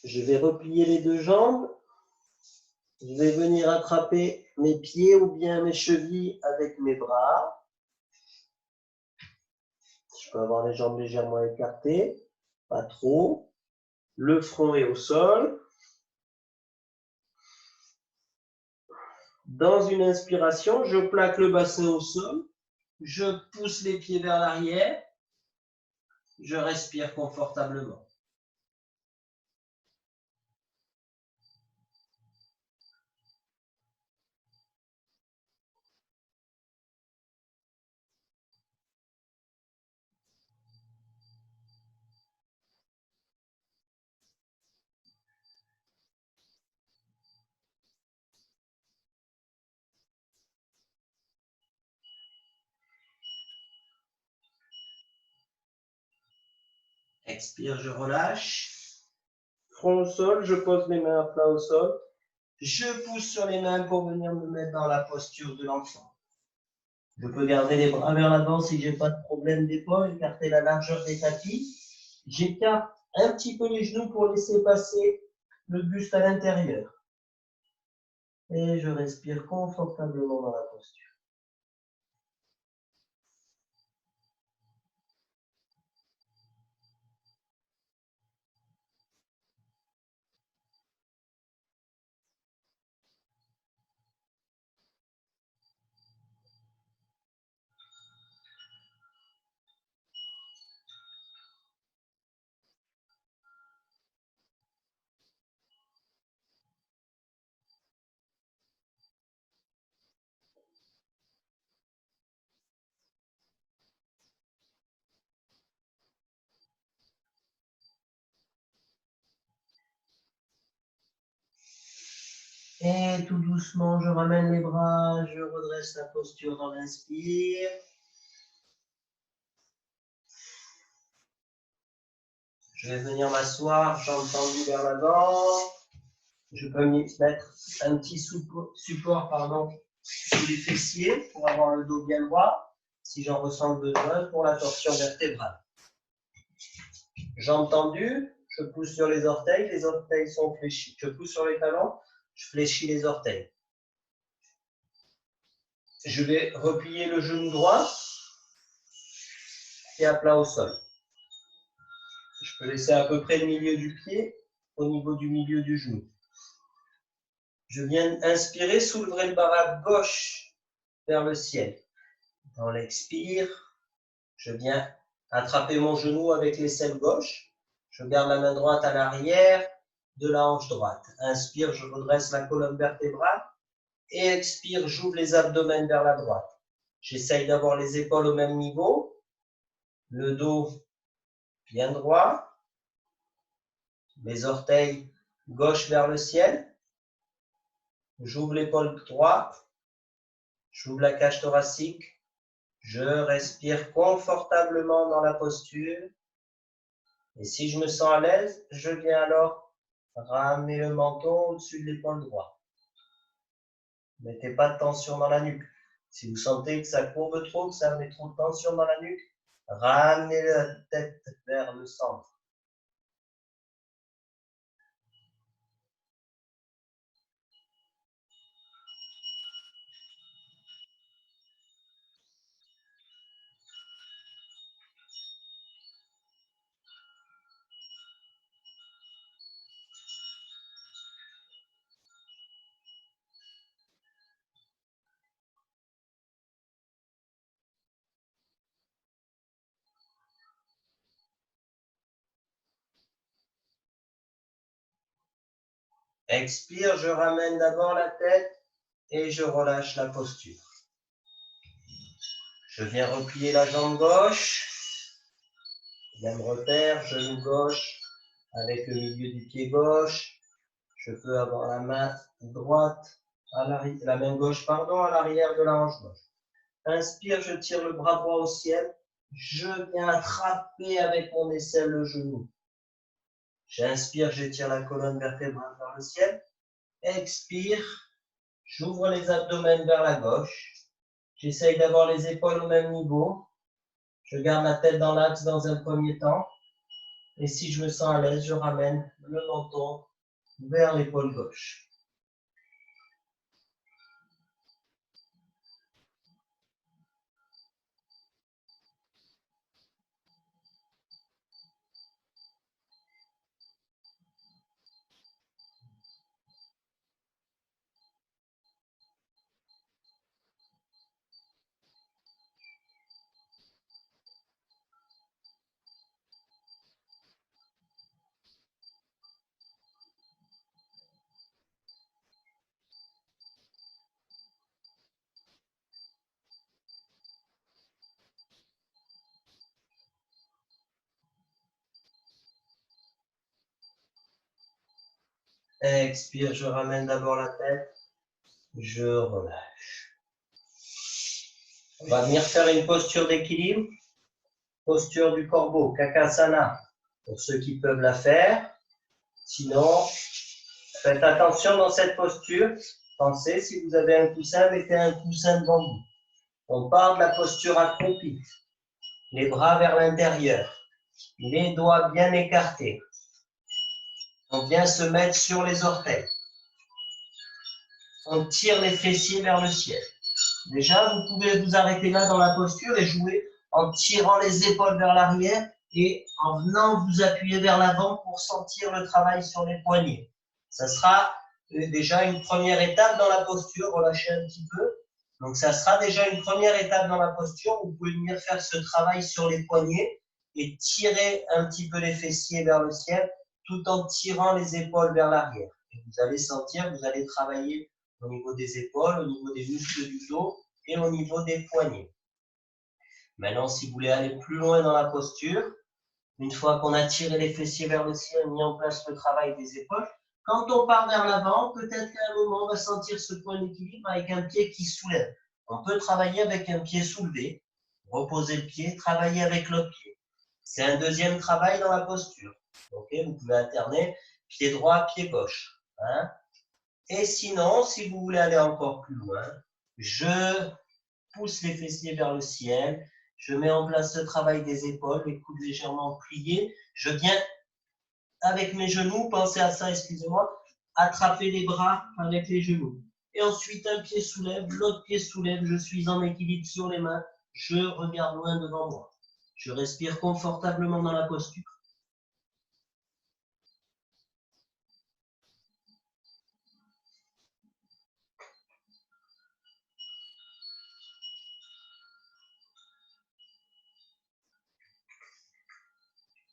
Je vais replier les deux jambes. Je vais venir attraper mes pieds ou bien mes chevilles avec mes bras. Je peux avoir les jambes légèrement écartées, pas trop. Le front est au sol. Dans une inspiration, je plaque le bassin au sol. Je pousse les pieds vers l'arrière. Je respire confortablement. Expire, je relâche. Front au sol, je pose les mains à plat au sol. Je pousse sur les mains pour venir me mettre dans la posture de l'enfant. Je peux garder les bras vers l'avant si je n'ai pas de problème d'épaule, écarter la largeur des tapis. J'écarte un petit peu les genoux pour laisser passer le buste à l'intérieur. Et je respire confortablement dans la posture. Et tout doucement, je ramène les bras, je redresse la posture dans l'inspire. Je vais venir m'asseoir, jambes tendues vers l'avant. Je peux mettre un petit support sous les fessiers pour avoir le dos bien droit, si j'en ressens le besoin pour la torsion vertébrale. Jambes tendues, je pousse sur les orteils sont fléchis. Je pousse sur les talons, je fléchis les orteils. Je vais replier le genou droit et à plat au sol. Je peux laisser à peu près le milieu du pied au niveau du milieu du genou. Je viens inspirer, soulever le bras gauche vers le ciel. Dans l'expire, je viens attraper mon genou avec l'aisselle gauche. Je garde la main droite à l'arrière de la hanche droite. Inspire, je redresse la colonne vertébrale. Et expire, j'ouvre les abdomens vers la droite. J'essaye d'avoir les épaules au même niveau. Le dos bien droit. Les orteils gauche vers le ciel. J'ouvre l'épaule droite. J'ouvre la cage thoracique. Je respire confortablement dans la posture. Et si je me sens à l'aise, je viens alors ramener le menton au-dessus de l'épaule droite. Ne mettez pas de tension dans la nuque. Si vous sentez que ça courbe trop, que ça met trop de tension dans la nuque, ramenez la tête vers le centre. Expire, je ramène d'abord la tête et je relâche la posture. Je viens replier la jambe gauche. Même repère, genou gauche avec le milieu du pied gauche. Je peux avoir la main droite, la main gauche, pardon, à l'arrière de la hanche gauche. Inspire, je tire le bras droit au ciel. Je viens attraper avec mon aisselle le genou. J'inspire, j'étire la colonne vertébrale vers le ciel. Expire, j'ouvre les abdomens vers la gauche. J'essaye d'avoir les épaules au même niveau. Je garde la tête dans l'axe dans un premier temps. Et si je me sens à l'aise, je ramène le menton vers l'épaule gauche. Expire, je ramène d'abord la tête. Je relâche. On va venir faire une posture d'équilibre. Posture du corbeau, Kakasana, pour ceux qui peuvent la faire. Sinon, faites attention dans cette posture. Pensez, si vous avez un coussin, mettez un coussin devant vous. On part de la posture accroupie. Les bras vers l'intérieur. Les doigts bien écartés. On vient se mettre sur les orteils. On tire les fessiers vers le ciel. Déjà, vous pouvez vous arrêter là dans la posture et jouer en tirant les épaules vers l'arrière et en venant vous appuyer vers l'avant pour sentir le travail sur les poignets. Ça sera déjà une première étape dans la posture, relâchez un petit peu. Donc ça sera déjà une première étape dans la posture. Vous pouvez venir faire ce travail sur les poignets et tirer un petit peu les fessiers vers le ciel tout en tirant les épaules vers l'arrière. Et vous allez sentir, vous allez travailler au niveau des épaules, au niveau des muscles du dos et au niveau des poignets. Maintenant, si vous voulez aller plus loin dans la posture, une fois qu'on a tiré les fessiers vers le ciel, mis en place le travail des épaules, quand on part vers l'avant, peut-être qu'à un moment, on va sentir ce point d'équilibre avec un pied qui soulève. On peut travailler avec un pied soulevé, reposer le pied, travailler avec l'autre pied. C'est un deuxième travail dans la posture. Okay, vous pouvez alterner pied droit, pied gauche. Hein? Et sinon, si vous voulez aller encore plus loin, je pousse les fessiers vers le ciel, je mets en place le travail des épaules, les coudes légèrement pliés, je viens avec mes genoux, pensez à ça, excusez-moi, attraper les bras avec les genoux. Et ensuite, un pied soulève, l'autre pied soulève, je suis en équilibre sur les mains, je regarde loin devant moi. Je respire confortablement dans la posture.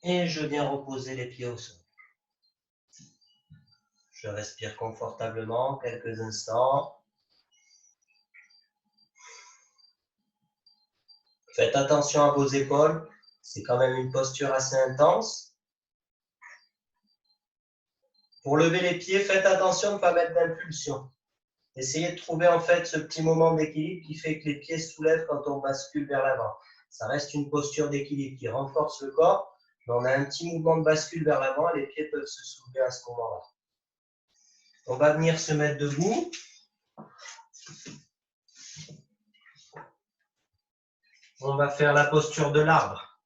Et je viens reposer les pieds au sol. Je respire confortablement quelques instants. Faites attention à vos épaules, c'est quand même une posture assez intense. Pour lever les pieds, faites attention de ne pas mettre d'impulsion. Essayez de trouver en fait ce petit moment d'équilibre qui fait que les pieds se soulèvent quand on bascule vers l'avant. Ça reste une posture d'équilibre qui renforce le corps, mais on a un petit mouvement de bascule vers l'avant et les pieds peuvent se soulever à ce moment-là. On va venir se mettre debout. On va faire la posture de l'arbre.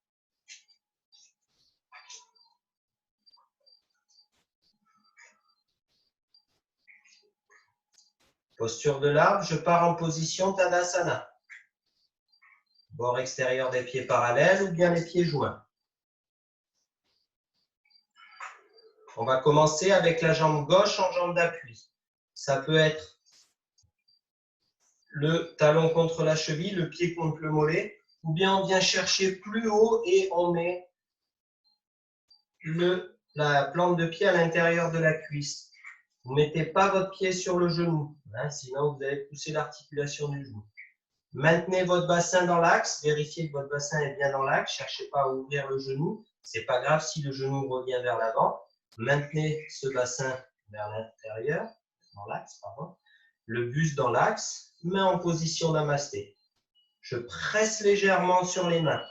Posture de l'arbre, je pars en position Tadasana. Bord extérieur des pieds parallèles ou bien les pieds joints. On va commencer avec la jambe gauche en jambe d'appui. Ça peut être le talon contre la cheville, le pied contre le mollet, ou bien on vient chercher plus haut et on met la plante de pied à l'intérieur de la cuisse. Vous ne mettez pas votre pied sur le genou, hein, sinon vous allez pousser l'articulation du genou. Maintenez votre bassin dans l'axe, vérifiez que votre bassin est bien dans l'axe, ne cherchez pas à ouvrir le genou, ce n'est pas grave si le genou revient vers l'avant. Maintenez ce bassin vers l'intérieur, dans l'axe, pardon. Le buste dans l'axe, main en position namasté. Je presse légèrement sur les mains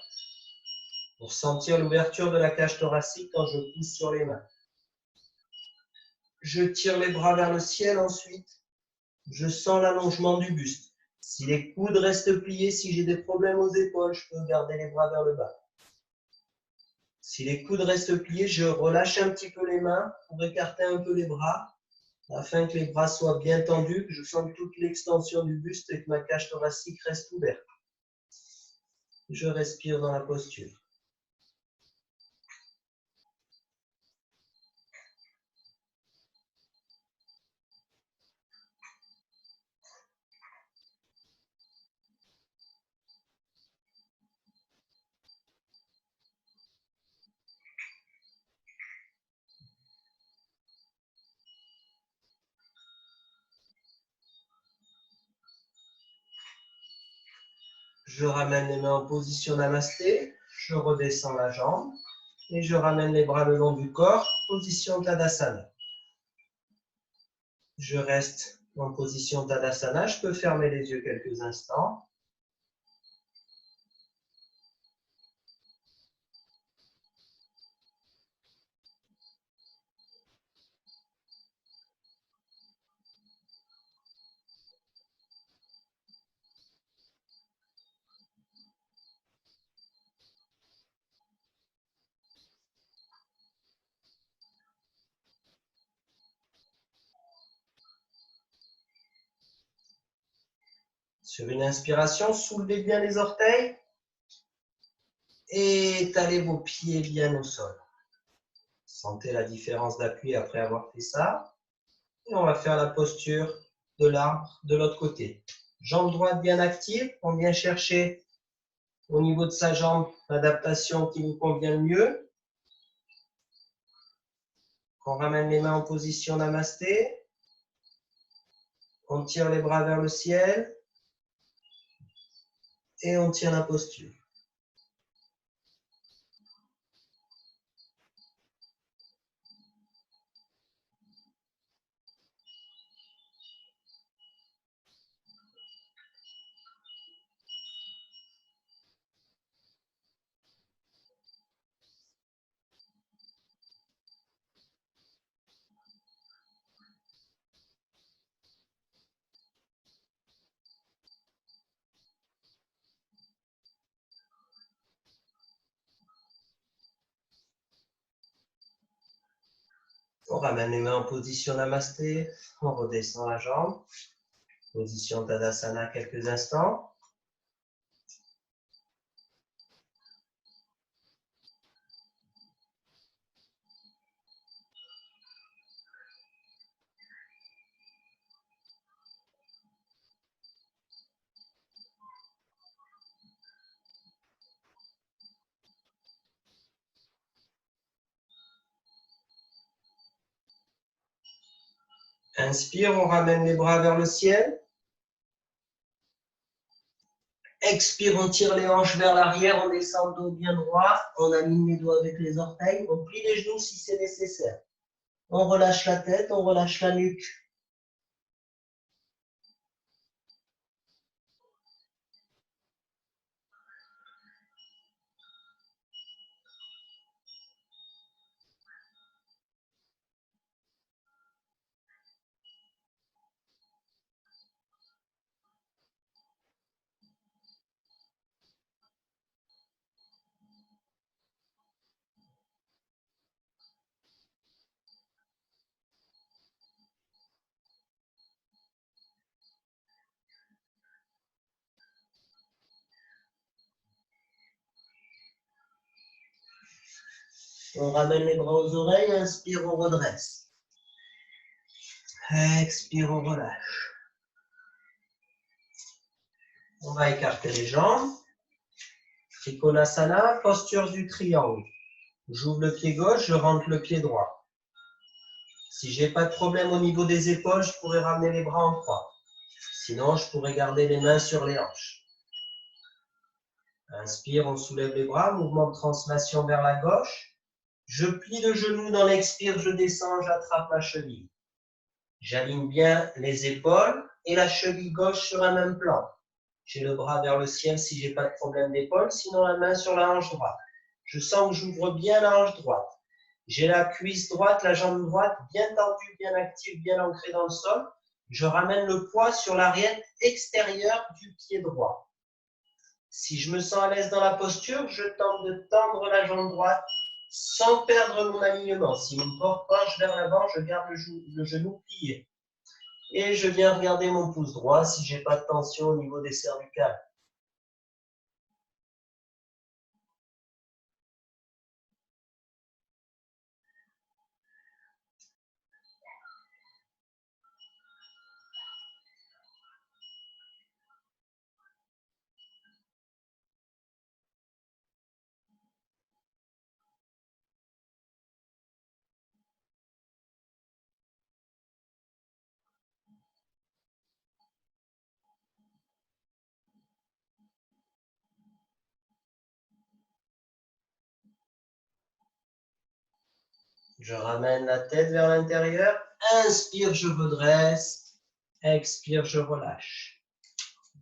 pour sentir l'ouverture de la cage thoracique quand je pousse sur les mains. Je tire les bras vers le ciel ensuite. Je sens l'allongement du buste. Si les coudes restent pliés, si j'ai des problèmes aux épaules, je peux garder les bras vers le bas. Si les coudes restent pliés, je relâche un petit peu les mains pour écarter un peu les bras afin que les bras soient bien tendus, que je sente toute l'extension du buste et que ma cage thoracique reste ouverte. Je respire dans la posture. Je ramène les mains en position namasté, je redescends la jambe et je ramène les bras le long du corps, position Tadasana. Je reste en position Tadasana, je peux fermer les yeux quelques instants. Sur une inspiration, soulevez bien les orteils et étalez vos pieds bien au sol. Sentez la différence d'appui après avoir fait ça. Et on va faire la posture de l'arbre de l'autre côté. Jambe droite bien active, on vient chercher au niveau de sa jambe l'adaptation qui nous convient le mieux. On ramène les mains en position namasté. On tire les bras vers le ciel. Et on tient la posture. On ramène les mains en position namasté. On redescend la jambe. Position Tadasana quelques instants. Inspire, on ramène les bras vers le ciel. Expire, on tire les hanches vers l'arrière, on descend le dos bien droit, on aligne les doigts avec les orteils, on plie les genoux si c'est nécessaire. On relâche la tête, on relâche la nuque. On ramène les bras aux oreilles, inspire, on redresse. Expire, on relâche. On va écarter les jambes. Trikonasana, posture du triangle. J'ouvre le pied gauche, je rentre le pied droit. Si je n'ai pas de problème au niveau des épaules, je pourrais ramener les bras en croix. Sinon, je pourrais garder les mains sur les hanches. Inspire, on soulève les bras, mouvement de translation vers la gauche. Je plie le genou dans l'expire, je descends, j'attrape la cheville. J'aligne bien les épaules et la cheville gauche sur un même plan. J'ai le bras vers le ciel si je n'ai pas de problème d'épaule, sinon la main sur la hanche droite. Je sens que j'ouvre bien la hanche droite. J'ai la cuisse droite, la jambe droite bien tendue, bien active, bien ancrée dans le sol. Je ramène le poids sur l'arrière extérieure du pied droit. Si je me sens à l'aise dans la posture, je tente de tendre la jambe droite sans perdre mon alignement. Si mon corps penche vers l'avant, je garde le genou plié. Et je viens regarder mon pouce droit si je n'ai pas de tension au niveau des cervicales. Je ramène la tête vers l'intérieur. Inspire, je redresse. Expire, je relâche.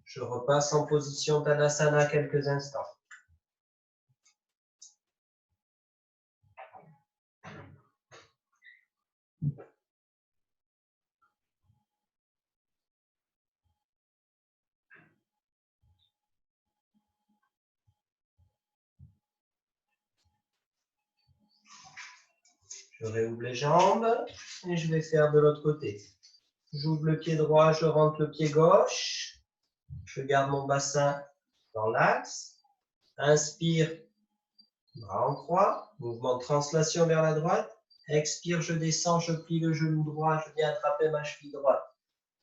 Je repasse en position Tadasana quelques instants. Je réouvre les jambes et je vais faire de l'autre côté. J'ouvre le pied droit, je rentre le pied gauche. Je garde mon bassin dans l'axe. Inspire, bras en croix. Mouvement de translation vers la droite. Expire, je descends, je plie le genou droit, je viens attraper ma cheville droite.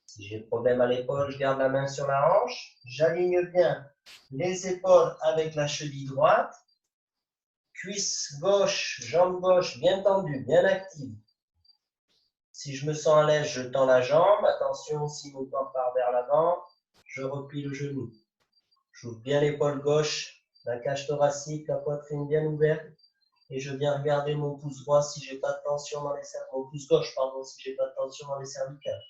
Si j'ai problème à l'épaule, je garde la main sur la hanche. J'aligne bien les épaules avec la cheville droite. Cuisse gauche, jambe gauche bien tendue, bien active. Si je me sens à l'aise, je tends la jambe. Attention, si mon corps part vers l'avant, je replie le genou. J'ouvre bien l'épaule gauche, la cage thoracique, la poitrine bien ouverte. Et je viens regarder mon pouce droit si j'ai pas de tension dans les cervicales. Mon pouce gauche, pardon, si j'ai pas de tension dans les cervicales.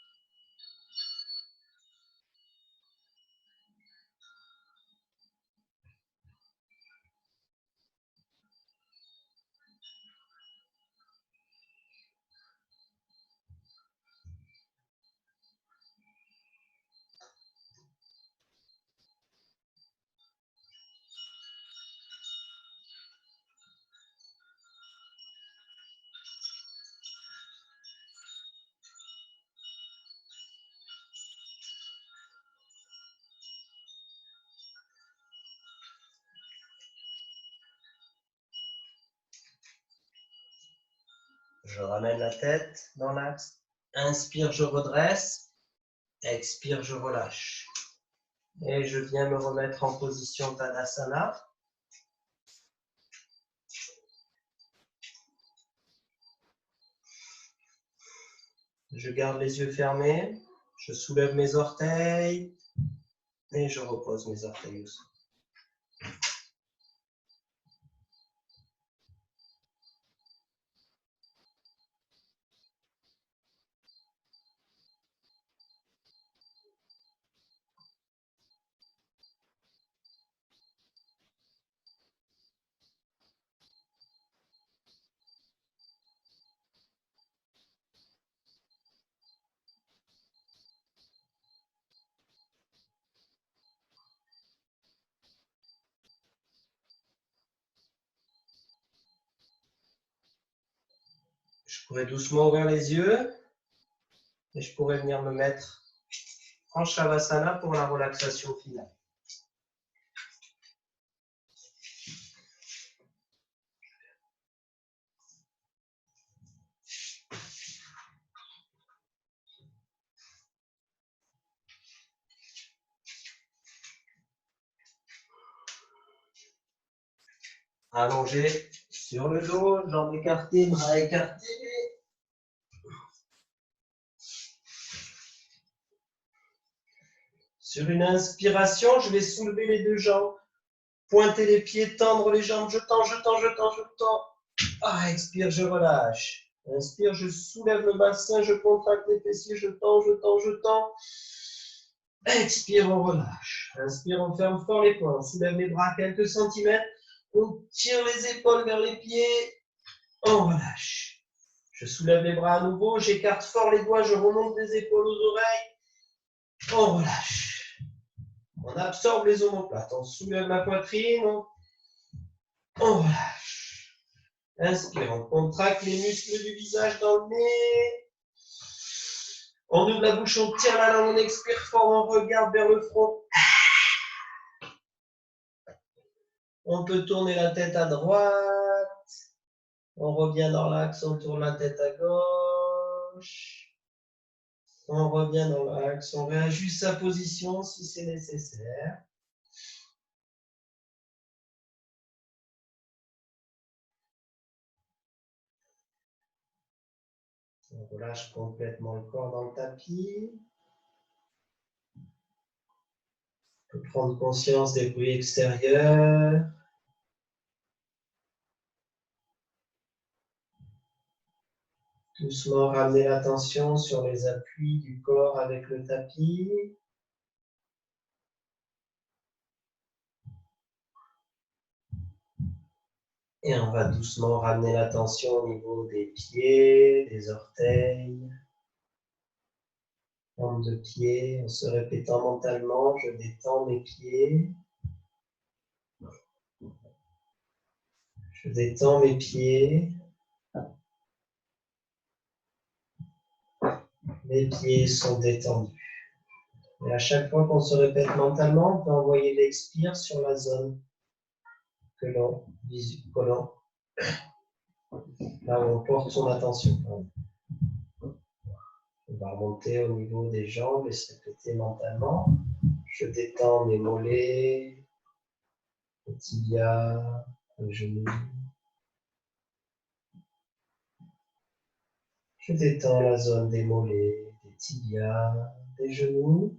Je ramène la tête dans l'axe. Inspire, je redresse. Expire, je relâche. Et je viens me remettre en position Tadasana. Je garde les yeux fermés. Je soulève mes orteils. Et je repose mes orteils au sol. Je pourrais doucement ouvrir les yeux et je pourrais venir me mettre en Shavasana pour la relaxation finale. Allongé sur le dos, jambes écartées, bras écartés. Sur une inspiration, je vais soulever les deux jambes, pointer les pieds, tendre les jambes, je tends, je tends, je tends, je tends. Ah, expire, je relâche. Inspire, je soulève le bassin, je contracte les fessiers, je tends, je tends, je tends. Expire, on relâche. Inspire, on ferme fort les poings, on soulève les bras quelques centimètres, on tire les épaules vers les pieds, on relâche. Je soulève les bras à nouveau, j'écarte fort les doigts, je remonte les épaules aux oreilles, on relâche. On absorbe les omoplates, on soulève la poitrine, on relâche. Inspire, on contracte les muscles du visage dans le nez. On ouvre la bouche, on tire la langue, on expire fort, on regarde vers le front. On peut tourner la tête à droite. On revient dans l'axe, on tourne la tête à gauche. On revient dans l'axe, on réajuste sa position si c'est nécessaire. On relâche complètement le corps dans le tapis. On peut prendre conscience des bruits extérieurs. Doucement ramener l'attention sur les appuis du corps avec le tapis. Et on va doucement ramener l'attention au niveau des pieds, des orteils, forme de pied, en se répétant mentalement, je détends mes pieds. Je détends mes pieds. Mes pieds sont détendus. Et à chaque fois qu'on se répète mentalement, on peut envoyer l'expire sur la zone que l'on là où on porte son attention. On va remonter au niveau des jambes et se répéter mentalement. Je détends mes mollets, les tibias, les genoux. Je détends la zone des mollets, des tibias, des genoux.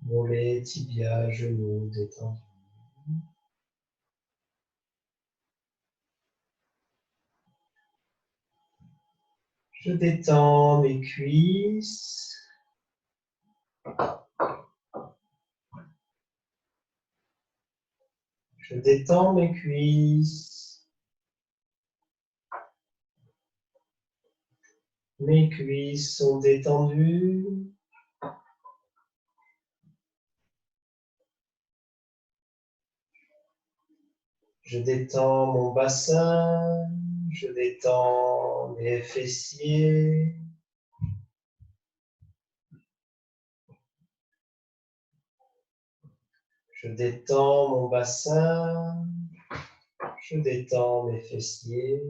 Mollets, tibias, genoux détendus. Je détends mes cuisses. Je détends mes cuisses. Mes cuisses sont détendues. Je détends mon bassin. Je détends mes fessiers. Je détends mon bassin. Je détends mes fessiers.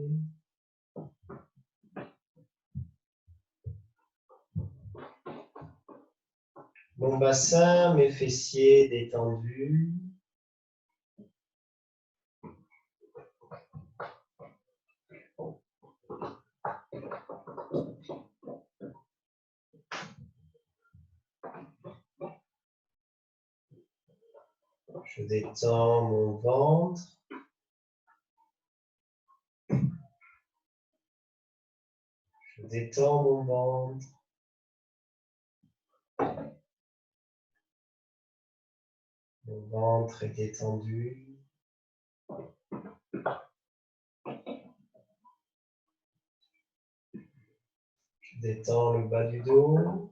Mon bassin, mes fessiers détendus. Je détends mon ventre. Je détends mon ventre. Mon ventre est détendu. Je détends le bas du dos.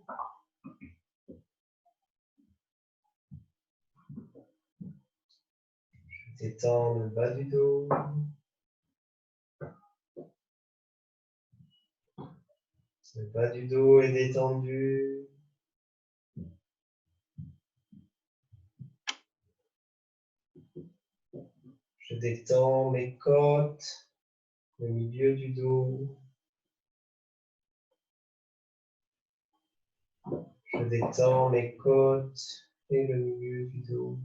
Je détends le bas du dos. Le bas du dos est détendu. Je détends mes côtes, le milieu du dos. Je détends mes côtes et le milieu du dos.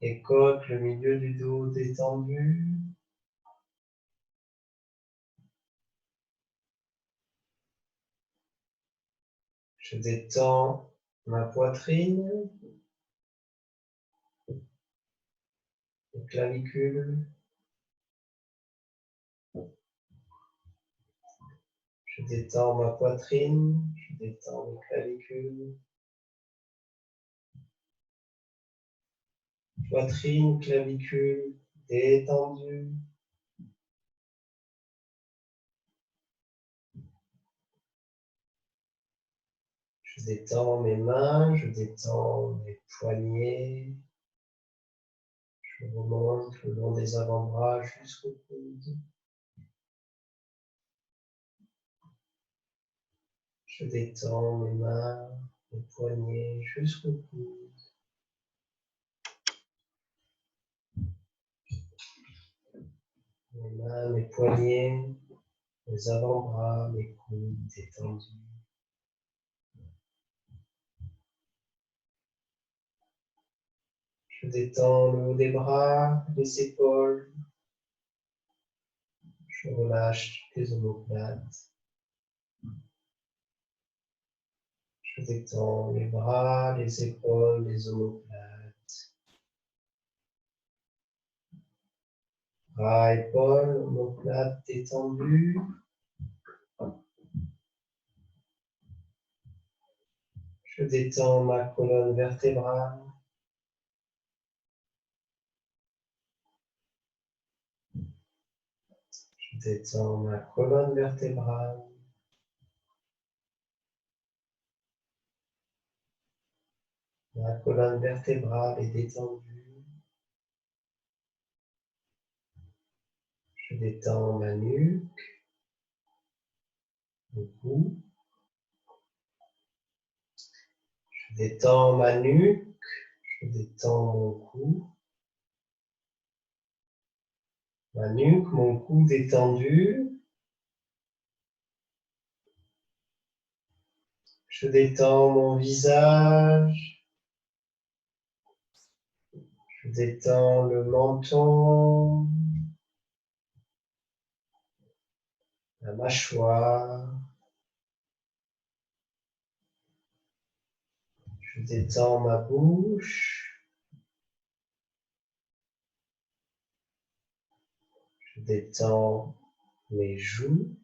Les côtes, le milieu du dos détendu. Je détends ma poitrine, les clavicules. Je détends ma poitrine, je détends mes clavicules. Poitrine, clavicule, détendue. Je détends mes mains, je détends mes poignets. Je remonte le long des avant-bras jusqu'au coude. Je détends mes mains, mes poignets jusqu'au coude. Mes mains, mes poignets, mes avant-bras, mes coudes détendus. Je détends le haut des bras, les épaules. Je relâche les omoplates. Je détends les bras, les épaules, les omoplates. Bras, épaules, omoplates détendus. Je détends ma colonne vertébrale. Je détends ma colonne vertébrale. Ma colonne vertébrale est détendue. Je détends ma nuque, mon cou. Je détends ma nuque, je détends mon cou. Ma nuque, mon cou détendu. Je détends mon visage. Je détends le menton. La mâchoire. Je détends ma bouche. Je détends mes joues.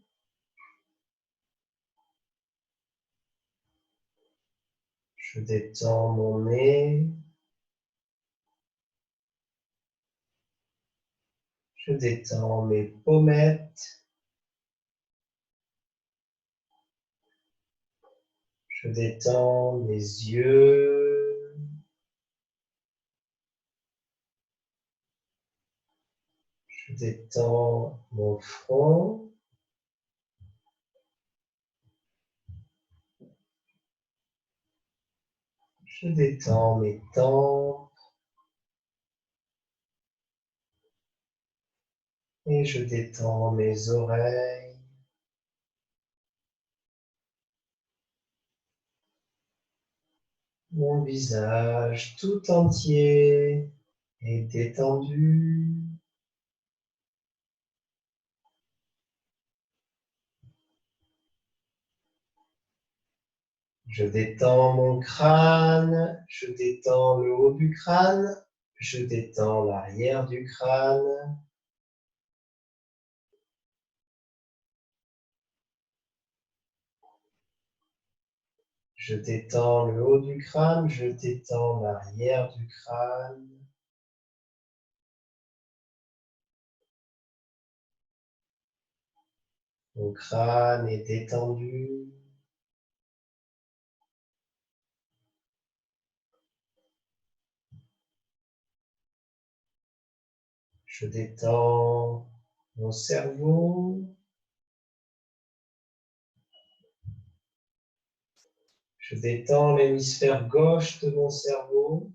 Je détends mon nez. Je détends mes pommettes. Je détends mes yeux. Je détends mon front. Je détends mes tempes. Et je détends mes oreilles. Mon visage tout entier est détendu. Je détends mon crâne, je détends le haut du crâne, je détends l'arrière du crâne. Je détends le haut du crâne, je détends l'arrière du crâne. Mon crâne est détendu. Je détends mon cerveau. Je détends l'hémisphère gauche de mon cerveau.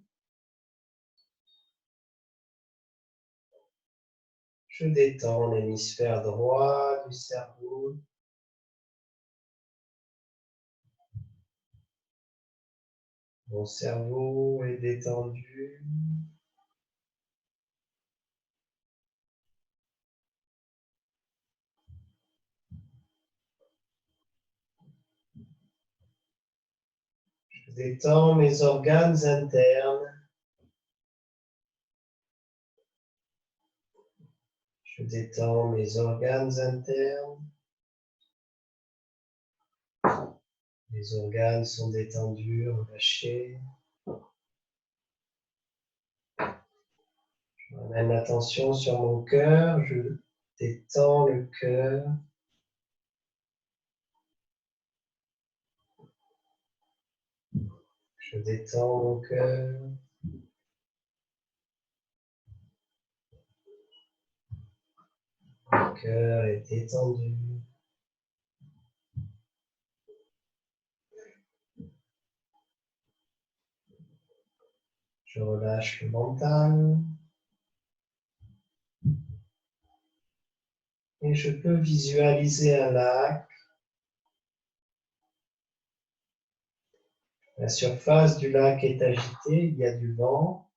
Je détends l'hémisphère droit du cerveau. Mon cerveau est détendu. détends mes organes internes. Je détends mes organes internes. Les organes sont détendus, relâchés. Je ramène l'attention sur mon cœur. Je détends le cœur. Je détends mon cœur. Le cœur est détendu. Je relâche le mental. Et je peux visualiser un lac. La surface du lac est agitée, il y a du vent.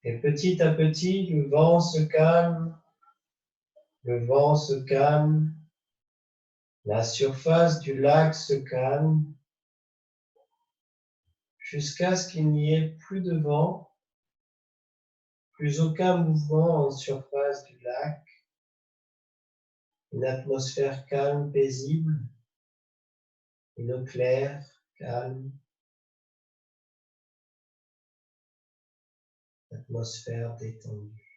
Et petit à petit, le vent se calme. Le vent se calme. La surface du lac se calme. Jusqu'à ce qu'il n'y ait plus de vent. Plus aucun mouvement en surface du lac. Une atmosphère calme, paisible. Une eau claire, calme. Atmosphère détendue.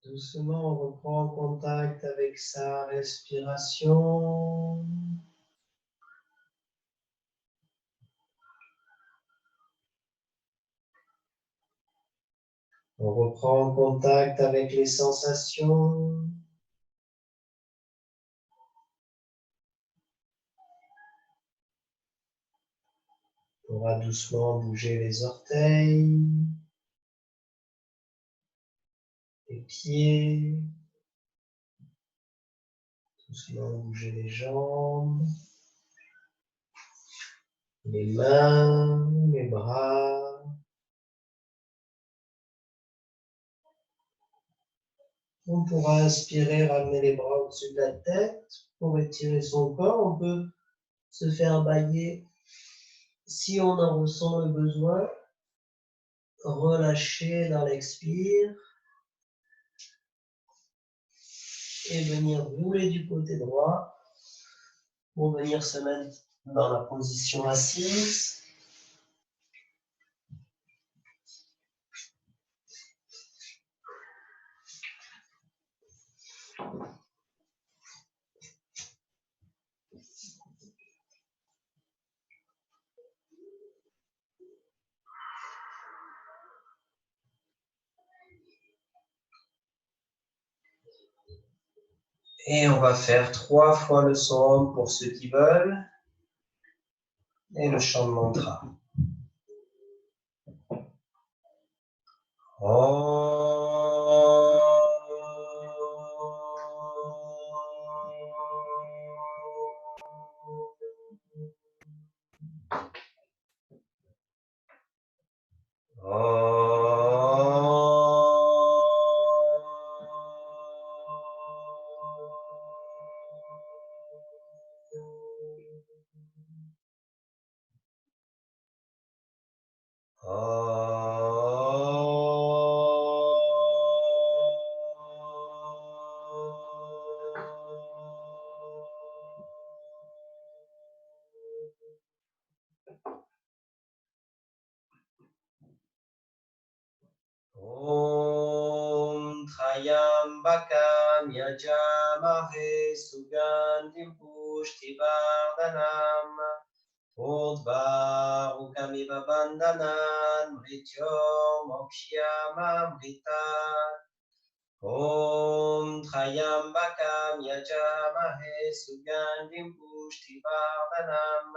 Doucement, on reprend contact avec sa respiration. On reprend contact avec les sensations. On va doucement bouger les orteils, les pieds, doucement bouger les jambes, les mains, les bras. On pourra inspirer, ramener les bras au-dessus de la tête pour étirer son corps. On peut se faire bailler si on en ressent le besoin. Relâcher dans l'expire et venir rouler du côté droit pour venir se mettre dans la position assise. Et on va faire 3 fois le son pour ceux qui veulent et le chant de mantra. Om Trayambakam Yajamahe Sugandhim Pushtivardhanam Urdvarukamiva Bandhanan Mrityo Mokshyamamritat. Om Trayambakam Yajamahe Sugandhim Pushtivardhanam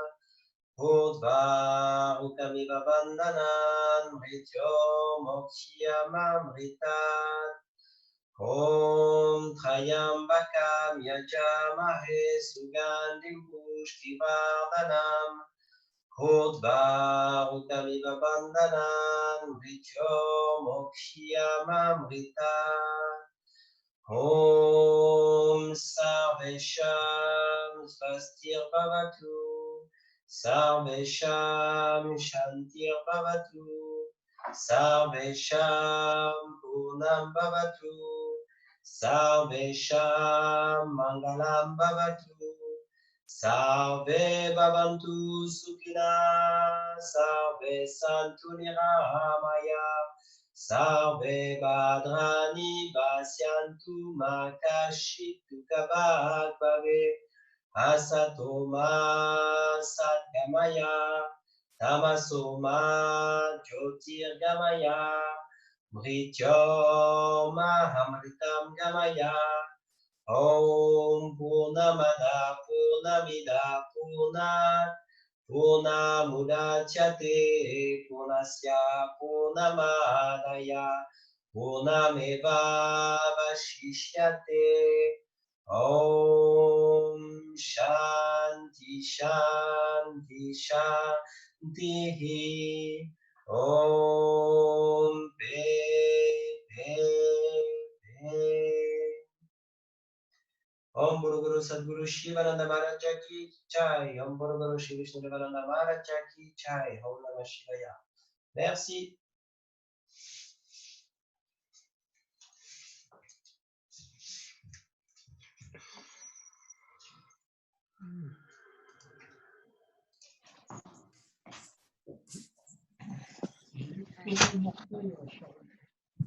Urdvarukamiva Bandhanan Mrityo Mokshyamamritat. Om Trayambakam Yajamahe Sugandhim Pushtivardhanam Urdvarukamiva Bandhanan Mrityo Mokshyamamritat. Om Sarvesham Svastir Bhavatu Sarvesham Shantir Bhavatu Sarvesham Purnam Bhavatu Sarvesham Mangalam Bhavatu Sarve Bhavantu Sukhina Sarve Santu Niramaya Sarve Bhadrani Vasyantu Makashitu Kabak Bhave Asatoma Satgamaya Tamasoma Jyotirgamaya Mrityoma Amritam Gamaya. Om Purnamada Purnamida Purnat Purnamudachyate Purnasya Purnamadaya Purnameva Vashishyate. Om Shanti Shanti Shanti. Om Pe Pe Pe. Om Guru Guru Sadguru Shivananda Maharaj Ki Jai. Om Guru Guru Shri Vishnu Devananda Maharaj Ki Jai. Om Namah Shivaya. Merci.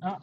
Ah.